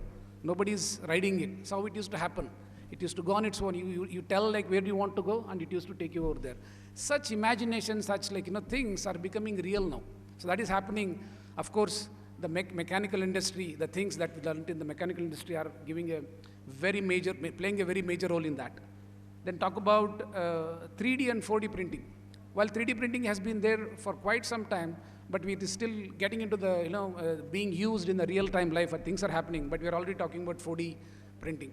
Nobody is riding it. That's how it used to happen. It used to go on its own. You tell, like, where do you want to go, and it used to take you over there. Such imagination, such, like, things are becoming real now. So that is happening. Of course, the mechanical industry, the things that we learned in the mechanical industry are playing a very major role in that. Then talk about 3D and 4D printing. While 3D printing has been there for quite some time, but it is still getting into the, being used in the real-time life, things are happening, but we are already talking about 4D printing.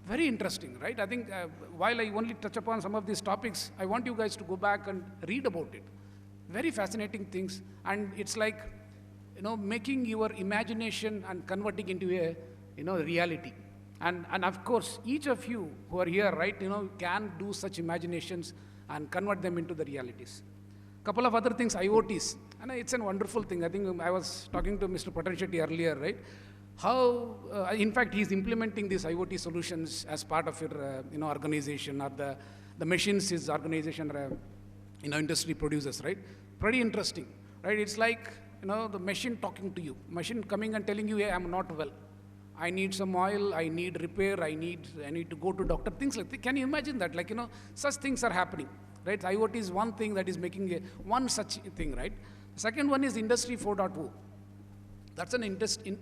Very interesting, right? I think while I only touch upon some of these topics, I want you guys to go back and read about it. Very fascinating things, and it's like, making your imagination and converting into a, reality. And of course, each of you who are here, right, can do such imaginations and convert them into the realities. Couple of other things, IoTs, and it's a wonderful thing. I think I was talking to Mr. Patanchetti earlier, right? How, in fact, he's implementing these IoT solutions as part of your, organization, or the machines his organization, industry produces, right? Pretty interesting, right? It's like, the machine talking to you, machine coming and telling you, hey, I'm not well. I need some oil, I need repair, I need to go to doctor, things like that. Can you imagine that? Like, such things are happening, right? IoT is one thing that is making one such thing, right? The second one is Industry 4.0. That's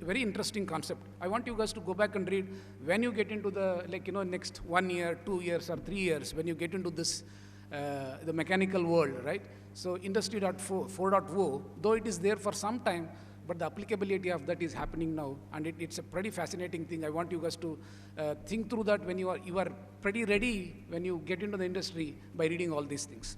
very interesting concept. I want you guys to go back and read when you get into the, next 1 year, 2 years, or 3 years, when you get into this, the mechanical world, right? So Industry 4.0, though it is there for some time, but the applicability of that is happening now, and it's a pretty fascinating thing. I want you guys to think through that when you are pretty ready when you get into the industry by reading all these things.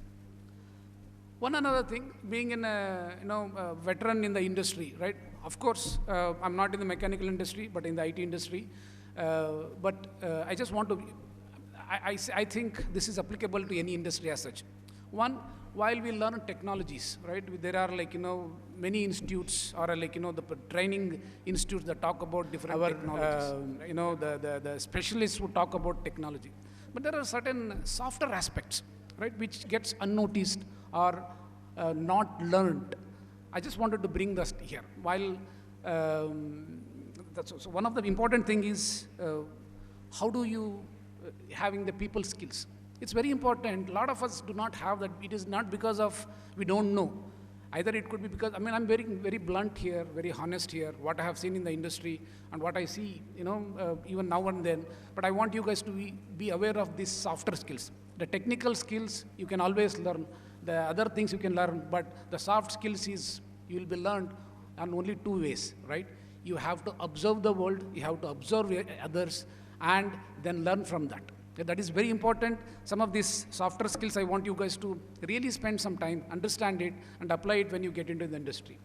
One another thing, being a veteran in the industry, right? Of course, I'm not in the mechanical industry, but in the IT industry. I just want to, I think this is applicable to any industry as such. One, while we learn technologies, right? There are many institutes, or the training institutes that talk about different technologies. The specialists who talk about technology. But there are certain softer aspects, right, which gets unnoticed or not learned. I just wanted to bring this here. While so one of the important thing is how do you having the people skills. It's very important. A lot of us do not have that. It is not because of we don't know. Either it could be because, I'm very, very blunt here, very honest here, what I have seen in the industry and what I see, even now and then. But I want you guys to be aware of these softer skills. The technical skills, you can always learn. The other things you can learn, but the soft skills you will be learned on only 2 ways, right? You have to observe the world, you have to observe others, and then learn from that. Okay, that is very important. Some of these softer skills I want you guys to really spend some time, understand it, and apply it when you get into the industry.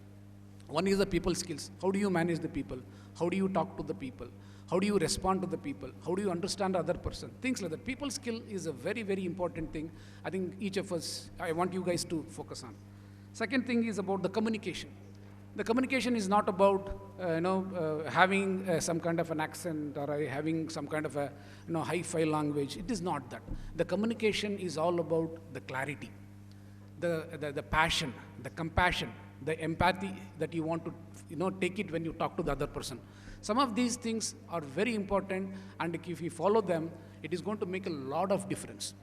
One is the people skills. How do you manage the people? How do you talk to the people? How do you respond to the people? How do you understand the other person? Things like that. People skill is a very, very important thing. I think each of us, I want you guys to focus on. Second thing is about the communication. The communication is not about having some kind of an accent or having some kind of a hi-fi language. It is not that. The communication is all about the clarity, the passion, the compassion, the empathy that you want to take it when you talk to the other person. Some of these things are very important, and if you follow them, it is going to make a lot of difference.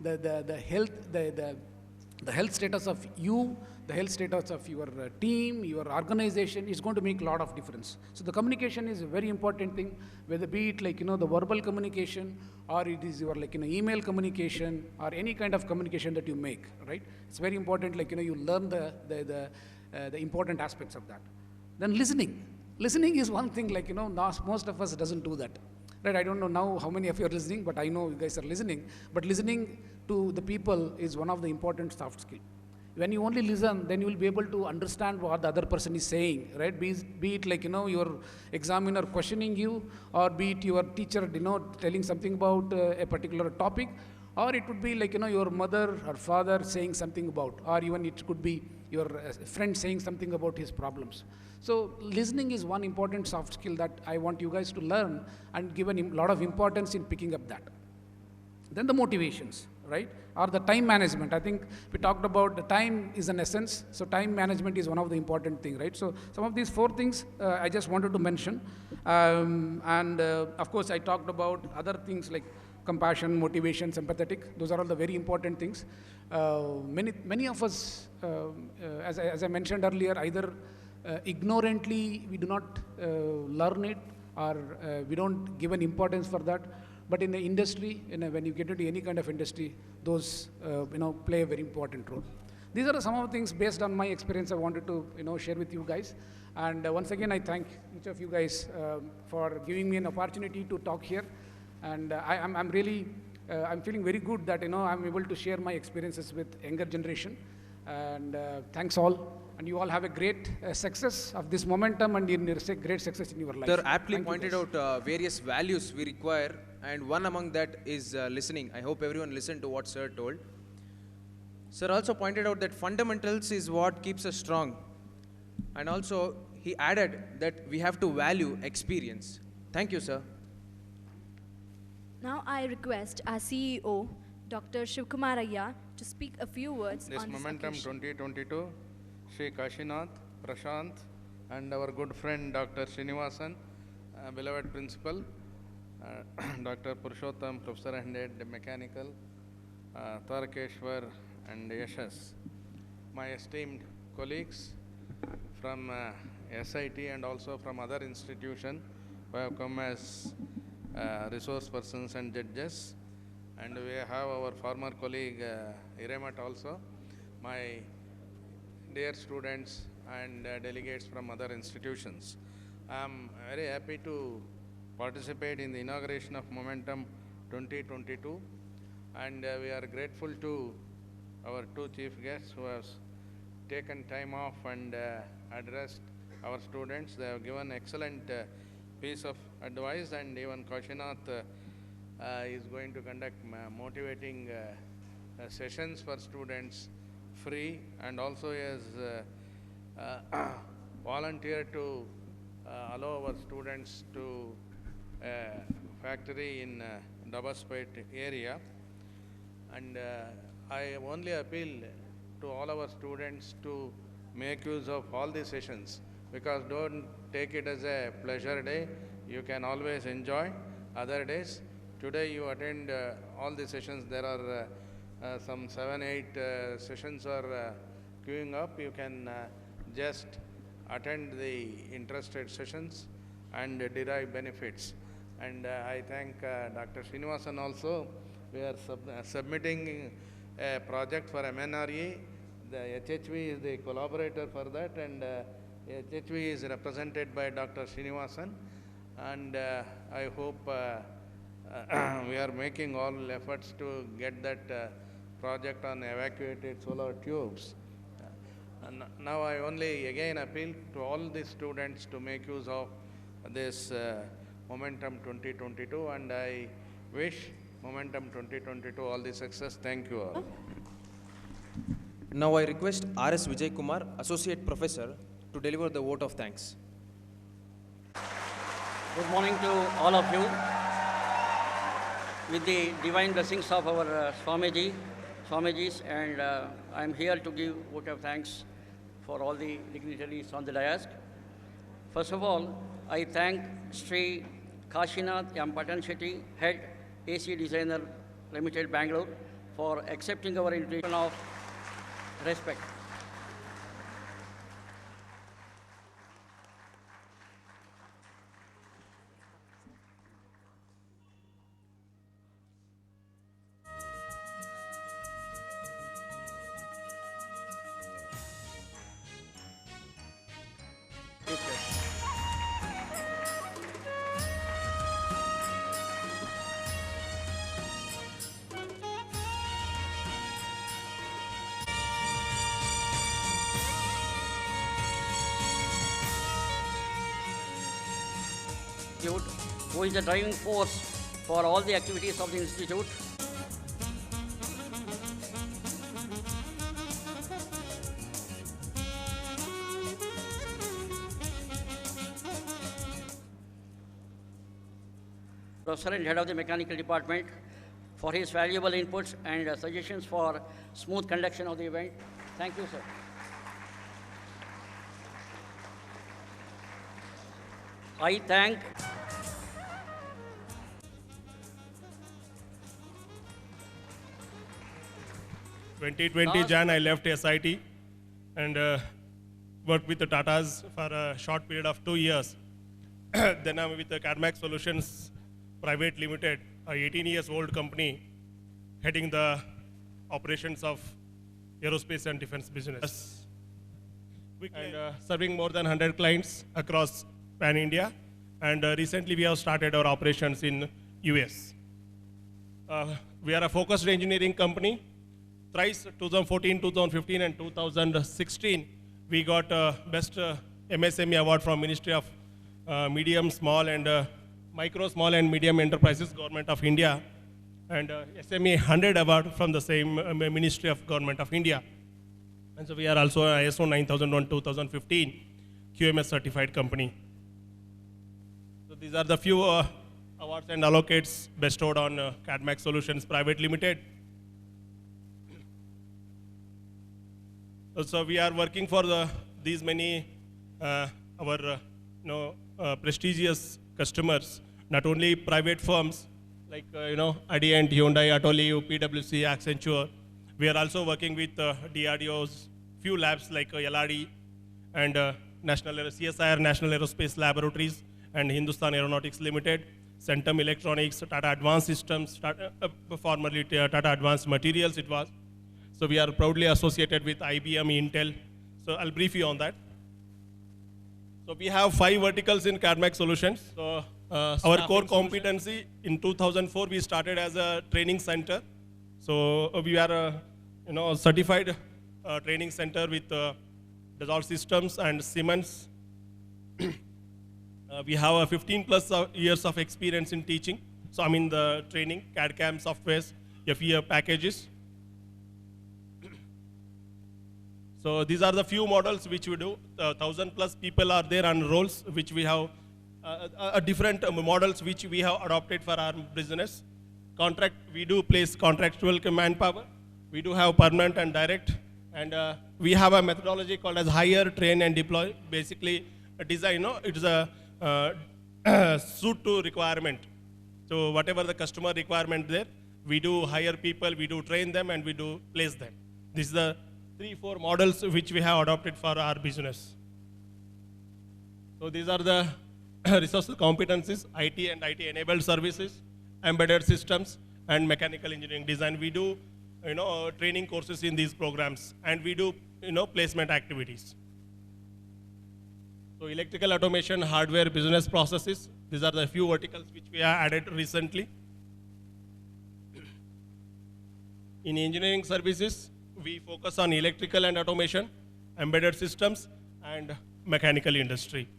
The health status of you, the health status of your team, your organization is going to make a lot of difference. So the communication is a very important thing, whether be it the verbal communication, or it is your email communication, or any kind of communication that you make, right? It's very important, you learn the important aspects of that. Then listening. Listening is one thing, most of us doesn't do that. Right, I don't know now how many of you are listening, but I know you guys are listening. But listening to the people is one of the important soft skills. When you only listen, then you will be able to understand what the other person is saying, right? Be it your examiner questioning you, or be it your teacher, telling something about a particular topic, or it would be your mother or father saying something about, or even it could be your friend saying something about his problems. So listening is one important soft skill that I want you guys to learn and give a lot of importance in picking up that. Then the motivations, right? Or the time management. I think we talked about the time is an essence. So time management is one of the important things, right? So some of these 4 things I just wanted to mention. Of course, I talked about other things like compassion, motivation, sympathetic. Those are all the very important things. Many of us, as I mentioned earlier, either ignorantly we do not learn it, or we don't give an importance for that. But in the industry, when you get into any kind of industry, those play a very important role. These are some of the things based on my experience I wanted to share with you guys. And once again, I thank each of you guys for giving me an opportunity to talk here. And I'm really feeling very good that I'm able to share my experiences with younger generation. And thanks all. And you all have a great success of this momentum, and great success in your life. Sir aptly pointed out various values we require, and one among that is listening. I hope everyone listened to what Sir told. Sir also pointed out that fundamentals is what keeps us strong. And also, he added that we have to value experience. Thank you, sir. Now I request our CEO, Dr. Shivkumar Ayya, to speak a few words This on this Momentum occasion. 2022, Sri Kashinath, Prashant, and our good friend Dr. Srinivasan, beloved principal, Dr. Purushottam, Professor and Head Mechanical, Tarakeshwar and Yashas, my esteemed colleagues from SIT and also from other institutions who have come as resource persons and judges, and we have our former colleague Iremat also, my dear students and delegates from other institutions. I am very happy to participate in the inauguration of Momentum 2022, and we are grateful to our 2 chief guests who have taken time off and addressed our students. They have given excellent piece of advice, and even Kashinath is going to conduct motivating sessions for students free, and also has volunteered to allow our students to factory in Dabaspet area. And I only appeal to all our students to make use of all the sessions, because don't take it as a pleasure day. You can always enjoy other days. Today you attend all the sessions. There are some 7-8 sessions are queuing up. You can just attend the interested sessions and derive benefits. And I thank Dr. Srinivasan also. We are submitting a project for MNRE. The HHV is the collaborator for that, and HHV is represented by Dr. Srinivasan. And I hope we are making all efforts to get that project on evacuated solar tubes. And now I only again appeal to all the students to make use of this Momentum 2022, and I wish Momentum 2022 all the success. Thank you all. Now I request R.S. Vijay Kumar, Associate Professor, to deliver the vote of thanks. Good morning to all of you. With the divine blessings of our Swamijis, and I am here to give vote of thanks for all the dignitaries on the dais. First of all, I thank Sri Kashinath M. Patanchetti, Head AC Designer Limited, Bangalore, for accepting our invitation of respect. Who is the driving force for all the activities of the institute. Professor and Head of the Mechanical Department, for his valuable inputs and suggestions for smooth conduction of the event. Thank you, sir. I thank 2020 Jan, I left SIT and worked with the Tatas for a short period of 2 years. Then I'm with the Karnataka Solutions Private Limited, a 18-year-old company heading the operations of aerospace and defense business. And serving more than 100 clients across pan-India. And recently we have started our operations in US. We are a focused engineering company. Thrice, 2014, 2015, and 2016, we got Best MSME Award from Ministry of Medium, Small, and Micro, Small, and Medium Enterprises, Government of India, and SME 100 Award from the same Ministry of Government of India. And so we are also a ISO 9001 2015 QMS certified company. So these are the few awards and allocates bestowed on Karnataka Solutions Private Limited. So we are working for these many our prestigious customers, not only private firms like Adient, Hyundai, Atoli, PwC, Accenture. We are also working with DRDO's few labs like LRD and CSIR National Aerospace Laboratories and Hindustan Aeronautics Limited, Centum Electronics, Tata Advanced Systems, formerly Tata Advanced Materials it was. So we are proudly associated with IBM, Intel. So I'll brief you on that. So we have 5 verticals in Karnataka Solutions. So our core competency in 2004 we started as a training center. So we are a certified training center with Dassault Systems and Siemens. We have a 15 plus years of experience in teaching. So I mean the training, CAD/CAM softwares, FEA packages. So these are the few models which we do. 1,000 plus people are there on roles which we have different models which we have adopted for our business. Contract, we do place contractual manpower. We do have permanent and direct. And we have a methodology called as hire, train, and deploy. Basically, a design, it is a suit to requirement. So whatever the customer requirement there, we do hire people, we do train them, and we do place them. This is the 3-4 models which we have adopted for our business. So these are the resource competencies, IT and IT enabled services, embedded systems, and mechanical engineering design. We do training courses in these programs, and we do placement activities. So electrical automation, hardware, business processes, these are the few verticals which we have added recently. In engineering services, we focus on electrical and automation, embedded systems, and mechanical industry.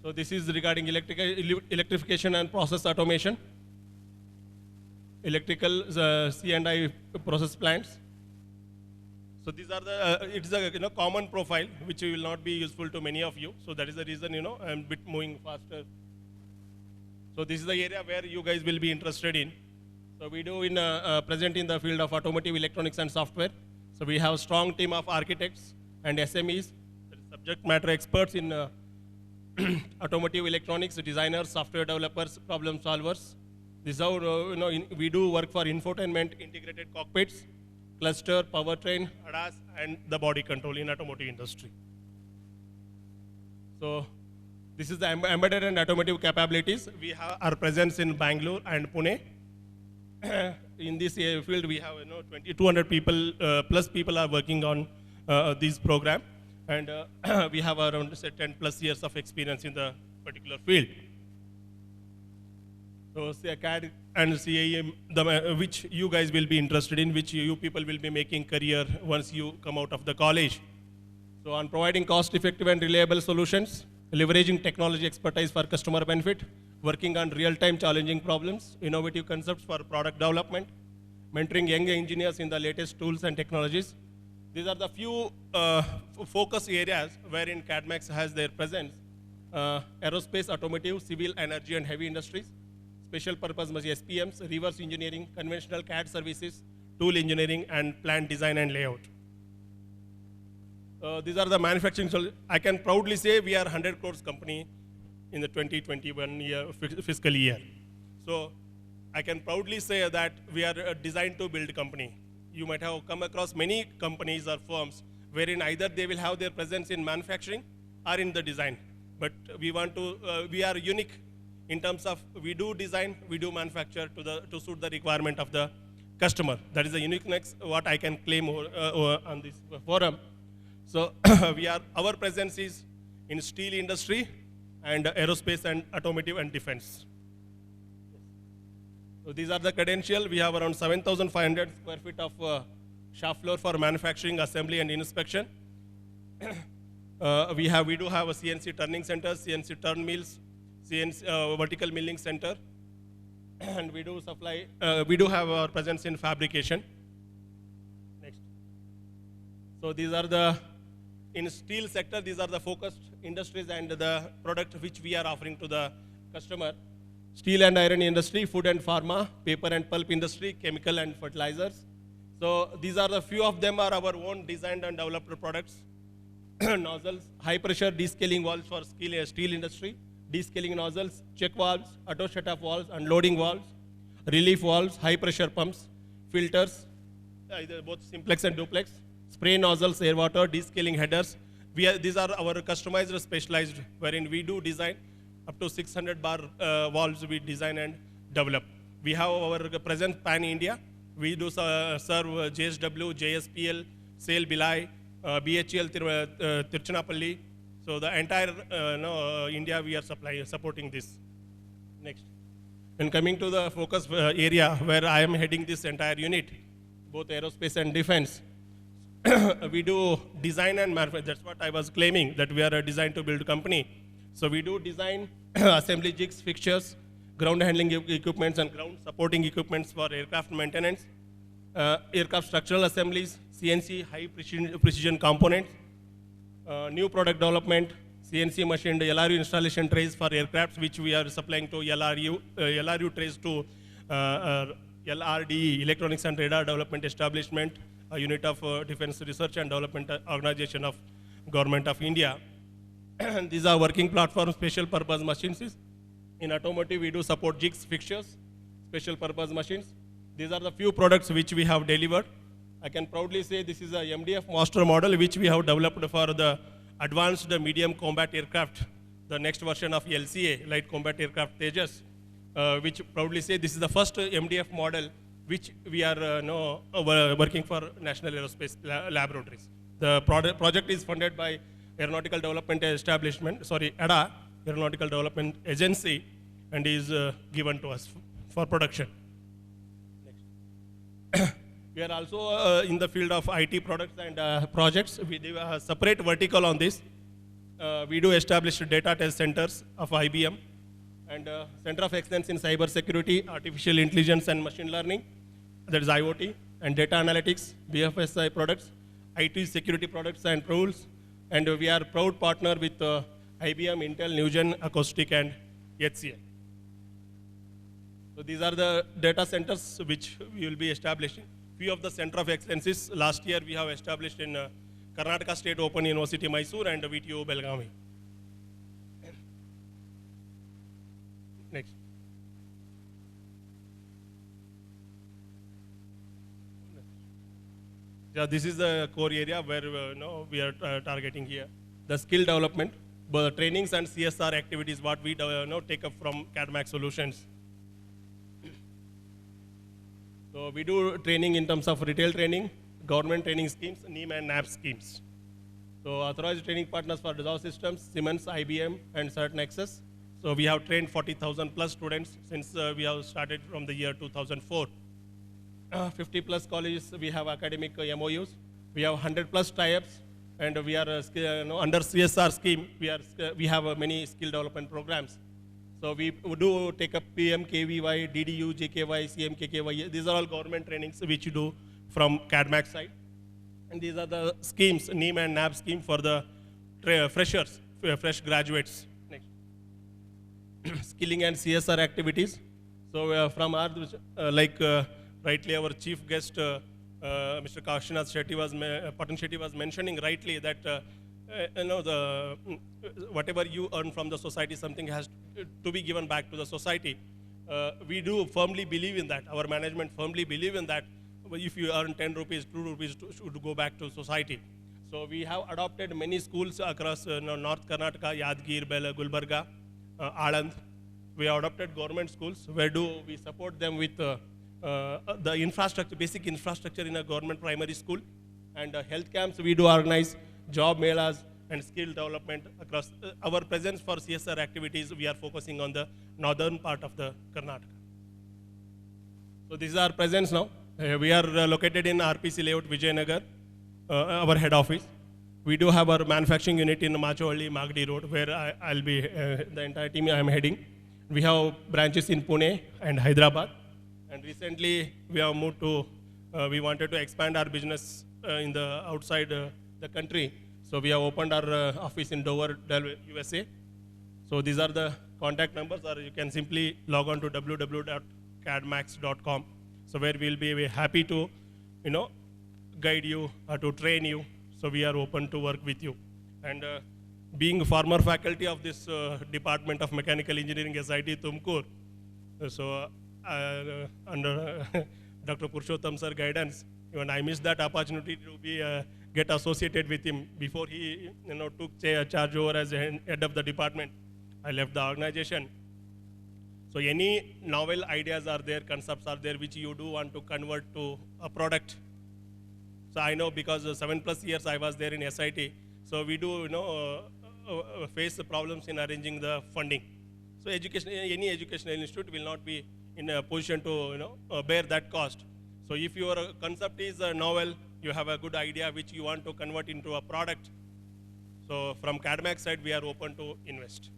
So this is regarding electrification and process automation, electrical C&I process plants. So these are the, it's a common profile which will not be useful to many of you. So that is the reason I'm a bit moving faster. So this is the area where you guys will be interested in. So we do present in the field of automotive electronics and software. So we have a strong team of architects and SMEs, subject matter experts in automotive electronics, designers, software developers, problem solvers. This is how we do work for infotainment, integrated cockpits, cluster, powertrain, ADAS, and the body control in automotive industry. So this is the embedded and automotive capabilities. We have our presence in Bangalore and Pune. In this field, we have 200 people, plus people are working on this program. And we have around 10 plus years of experience in the particular field. So CAD and CAE, which you guys will be interested in, which you people will be making career once you come out of the college. So on providing cost-effective and reliable solutions, leveraging technology expertise for customer benefit, working on real-time challenging problems, innovative concepts for product development, mentoring young engineers in the latest tools and technologies. These are the few focus areas wherein CADMAX has their presence. Aerospace, automotive, civil, energy, and heavy industries. Special purpose SPMs, reverse engineering, conventional CAD services, tool engineering, and plant design and layout. These are the manufacturing. I can proudly say we are 100 crores company in the 2021 fiscal year. So I can proudly say that we are a designed to build company. You might have come across many companies or firms wherein either they will have their presence in manufacturing or in the design. But we want to, we are unique in terms of we do design, we do manufacture to suit the requirement of the customer. That is the uniqueness what I can claim on this forum. So our presence is in steel industry and aerospace and automotive and defense. So these are the credentials. We have around 7,500 square feet of shop floor for manufacturing, assembly, and inspection. We do have a CNC turning center, CNC turn mills, CNC vertical milling center, and we do supply. We do have our presence in fabrication. Next. So these are the in steel sector. These are the focused industries and the product which we are offering to the customer. Steel and iron industry, food and pharma, paper and pulp industry, chemical and fertilizers. So these are the few of them are our own designed and developed products. Nozzles, high pressure descaling valves for steel industry, descaling nozzles, check valves, auto shut-off valves, unloading valves, relief valves, high pressure pumps, filters, either both simplex and duplex, spray nozzles, air water, descaling headers. These are our customized, specialized, wherein we do design up to 600 bar valves we design and develop. We have our presence pan-India. We do serve JSW, JSPL, SAIL, Bilai, BHEL, Tiruchirappalli. So the entire India we are supporting this. Next. And coming to the focus area where I am heading this entire unit, both aerospace and defense. We do design and manufacture. That's what I was claiming, that we are a design to build company. So we do design, assembly jigs, fixtures, ground handling equipments and ground supporting equipments for aircraft maintenance, aircraft structural assemblies, CNC high precision components, new product development, CNC machined LRU installation trays for aircrafts, which we are supplying to LRU trays to LRD, Electronics and Radar Development Establishment, a unit of Defense Research and Development Organization of Government of India. These are working platform special purpose machines. In automotive, we do support jigs, fixtures, special purpose machines. These are the few products which we have delivered. I can proudly say this is a MDF master model which we have developed for the advanced medium combat aircraft, the next version of LCA, Light Combat Aircraft Tejas, which proudly say this is the first MDF model which we are working for National Aerospace Laboratories. The project is funded by Aeronautical Development Establishment, ADA, Aeronautical Development Agency, and is given to us for production. Next. We are also in the field of IT products and projects. We do a separate vertical on this. We do establish data test centers of IBM and Center of Excellence in Cyber Security, Artificial Intelligence and Machine Learning, that is IoT, and data analytics, BFSI products, IT security products and rules, and we are proud partner with IBM, Intel, Newgen, Acoustic, and HCL. So these are the data centers which we will be establishing. Few of the Center of Excellences, last year we have established in Karnataka State Open University, Mysore, and VTU, Belgavi. Next. Yeah, this is the core area where we are targeting here. The skill development, the trainings and CSR activities, what we take up from CADMAX Solutions. So we do training in terms of retail training, government training schemes, NEEM and NAP schemes. So authorized training partners for Dassault Systems, Siemens, IBM, and certain access. So we have trained 40,000 plus students since we have started from the year 2004. 50 plus colleges, we have academic MOUs. We have 100 plus tie-ups, and we are under CSR scheme. We have many skill development programs. So we do take up PM, KVY, DDU, JKY, CMKKY. These are all government trainings which you do from CADMAX side. And these are the schemes, NEEM and NAB scheme for the freshers, fresh graduates. Next. Skilling and CSR activities. So from our, rightly our chief guest, Mr. Kashinath Patan Shetty was mentioning rightly that whatever you earn from the society, something has to be given back to the society. We do firmly believe in that. Our management firmly believe in that. If you earn 10 rupees, 2 rupees should go back to society. So we have adopted many schools across North Karnataka, Yadgir, Bela, Gulbarga, Anand. We have adopted government schools. Where do we support them with the infrastructure, basic infrastructure in a government primary school, and health camps. We do organize job melas and skill development across. Our presence for CSR activities, we are focusing on the northern part of the Karnataka. So this is our presence now. We are located in RPC layout, Vijayanagar, our head office. We do have our manufacturing unit in Machohalli, Magdi Road, where I'll be, the entire team I am heading. We have branches in Pune and Hyderabad. And recently we have moved to, we wanted to expand our business in the outside the country. So we have opened our office in Dover, USA. So these are the contact numbers, or you can simply log on to www.cadmax.com. So where we'll be happy to, guide you or to train you. So we are open to work with you. And being former faculty of this Department of Mechanical Engineering, SIT Tumkur, so under Dr. Purushottam sir guidance, even I missed that opportunity to be get associated with him before he took charge over as head of the department. I left the organization. So any novel ideas are there, concepts are there which you do want to convert to a product. So I know because 7+ years I was there in SIT, so we do face the problems in arranging the funding. So any educational institute will not be in a position to bear that cost. So if your concept is novel, you have a good idea which you want to convert into a product. So from CADMAX side, we are open to invest.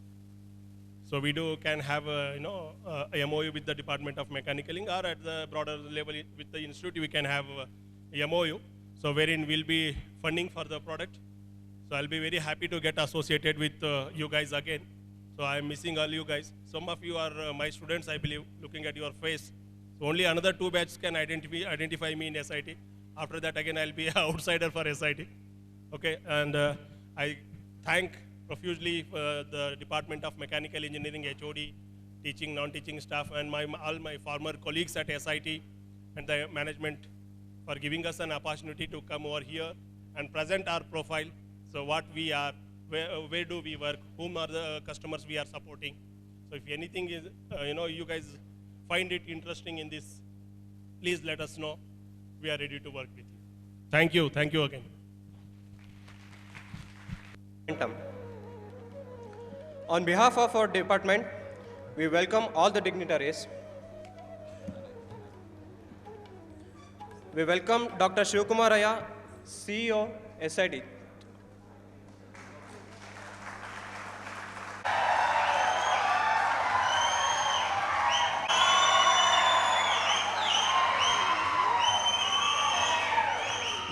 So we can have a MOU with the Department of Mechanical Engineering, or at the broader level with the institute, we can have a MOU. So wherein we'll be funding for the product. So I'll be very happy to get associated with you guys again. So I'm missing all you guys. Some of you are my students, I believe, looking at your face. So only another 2 batches can identify me in SIT. After that, again, I'll be an outsider for SIT. Okay, and I thank profusely the Department of Mechanical Engineering, HOD, teaching, non-teaching staff, and all my former colleagues at SIT and the management for giving us an opportunity to come over here and present our profile. So what we are, where do we work, whom are the customers we are supporting. So if anything is, you guys find it interesting in this, please let us know. We are ready to work with you. Thank you again. On behalf of our department, we welcome all the dignitaries. we welcome Dr. Shivkumaraya, CEO, SIT.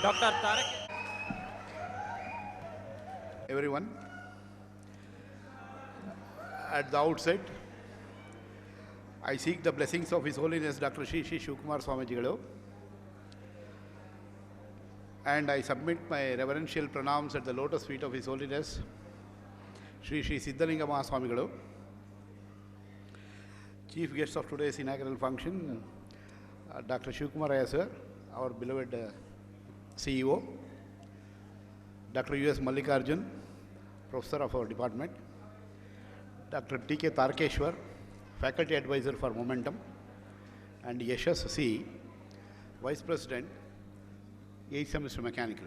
Dr. Tarak. Everyone, at the outset, I seek the blessings of His Holiness Dr. Sri Sri Shivakumar Swamijigalu, and I submit my reverential pranams at the lotus feet of His Holiness Sri Sri Siddhalinga Mahaswamigalu, chief guests of today's inaugural function, Dr. Shivkumaraya sir, our beloved CEO, Dr. U.S. Mallikarjun, professor of our department, Dr. T.K. Tarkeshwar, faculty advisor for Momentum, and Yashas C., vice president, 8th semester mechanical.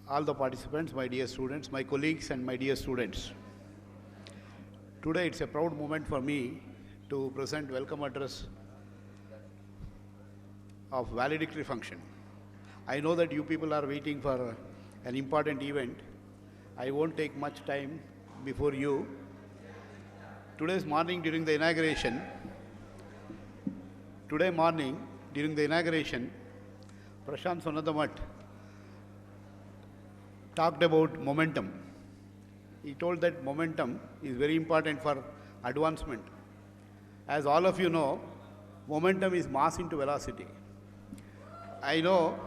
All the participants, my dear students, my colleagues and my dear students. Today it's a proud moment for me to present welcome address of valedictory function. I know that you people are waiting for an important event. I won't take much time before you. Today morning during the inauguration, Prashant Sonadamat talked about momentum. He told that momentum is very important for advancement. As all of you know, momentum is mass into velocity. I know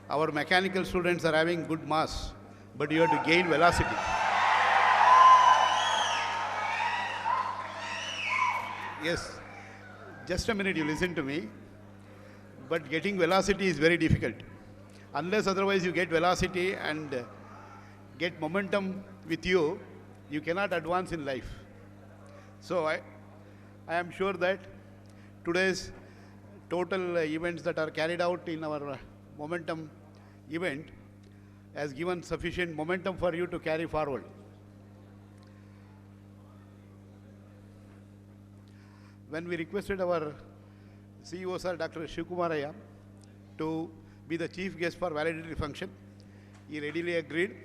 our mechanical students are having good mass, but you have to gain velocity. Yes, just a minute, you listen to me. But getting velocity is very difficult. Unless otherwise you get velocity and get momentum with you, you cannot advance in life. So I am sure that today's total events that are carried out in our momentum event has given sufficient momentum for you to carry forward. When we requested our CEO sir, Dr. Shivkumaraya, to be the chief guest for valedictory function, he readily agreed,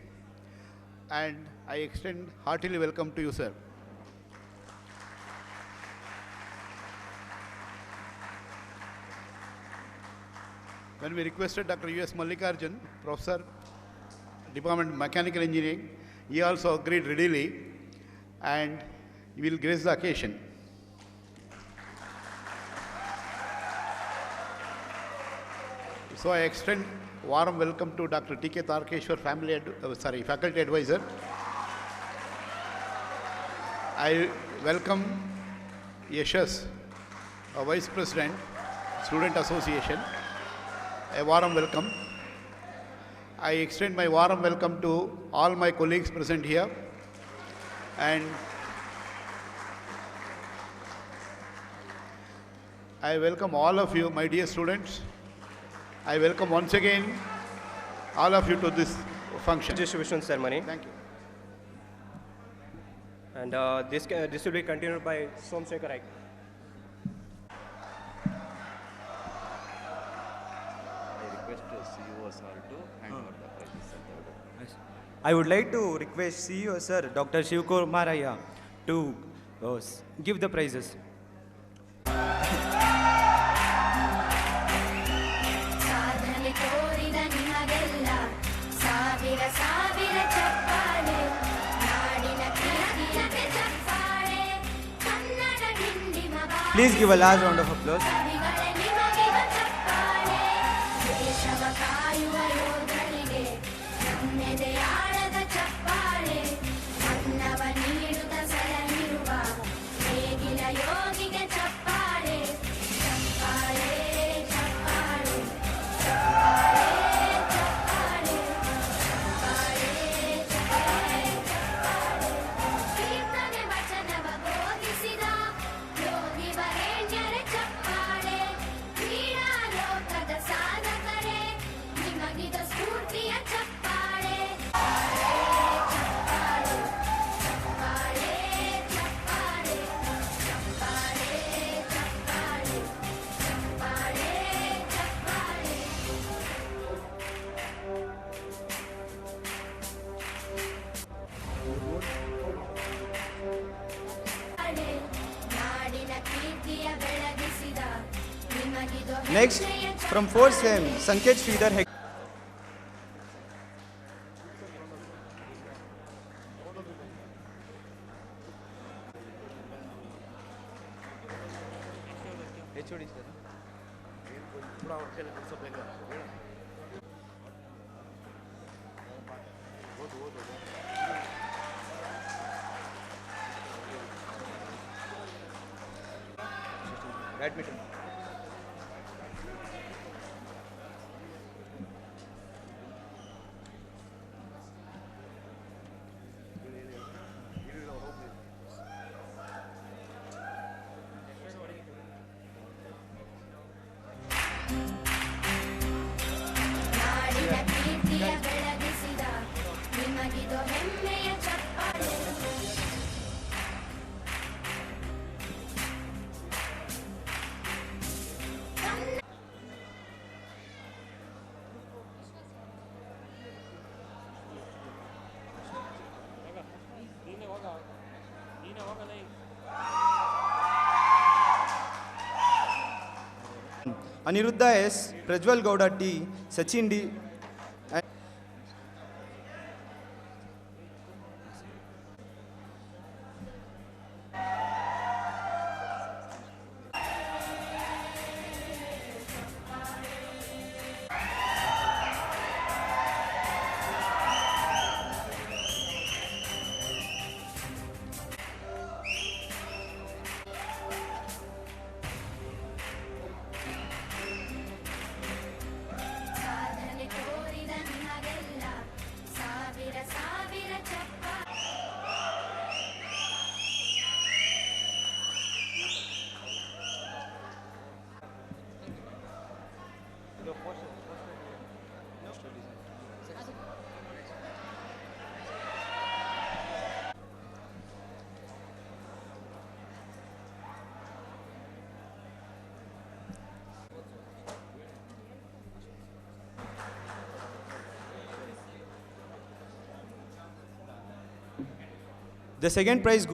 and I extend heartily welcome to you, sir. When we requested Dr. U.S. Mallikarjun, Professor, Department of Mechanical Engineering, he also agreed readily, and he will grace the occasion. So I extend warm welcome to Dr. T.K. Tarkeshwar, faculty advisor. I welcome Yashas, vice president, student association. A warm welcome. I extend my warm welcome to all my colleagues present here, and I welcome all of you, my dear students. I welcome once again all of you to this function. Distribution ceremony. Thank you. And this will be continued by Somsekhar Aik. I would like to request CEO sir, Dr. Shivkumaraya, to give the prizes. Please give a large round of applause. ಚಪ್ಪಾಳೆ Next, from 4th SEM, Sanket Sridhar Hegde. Badminton. Aniruddha S, Prajwal Gowda T, Sachin D. The second prize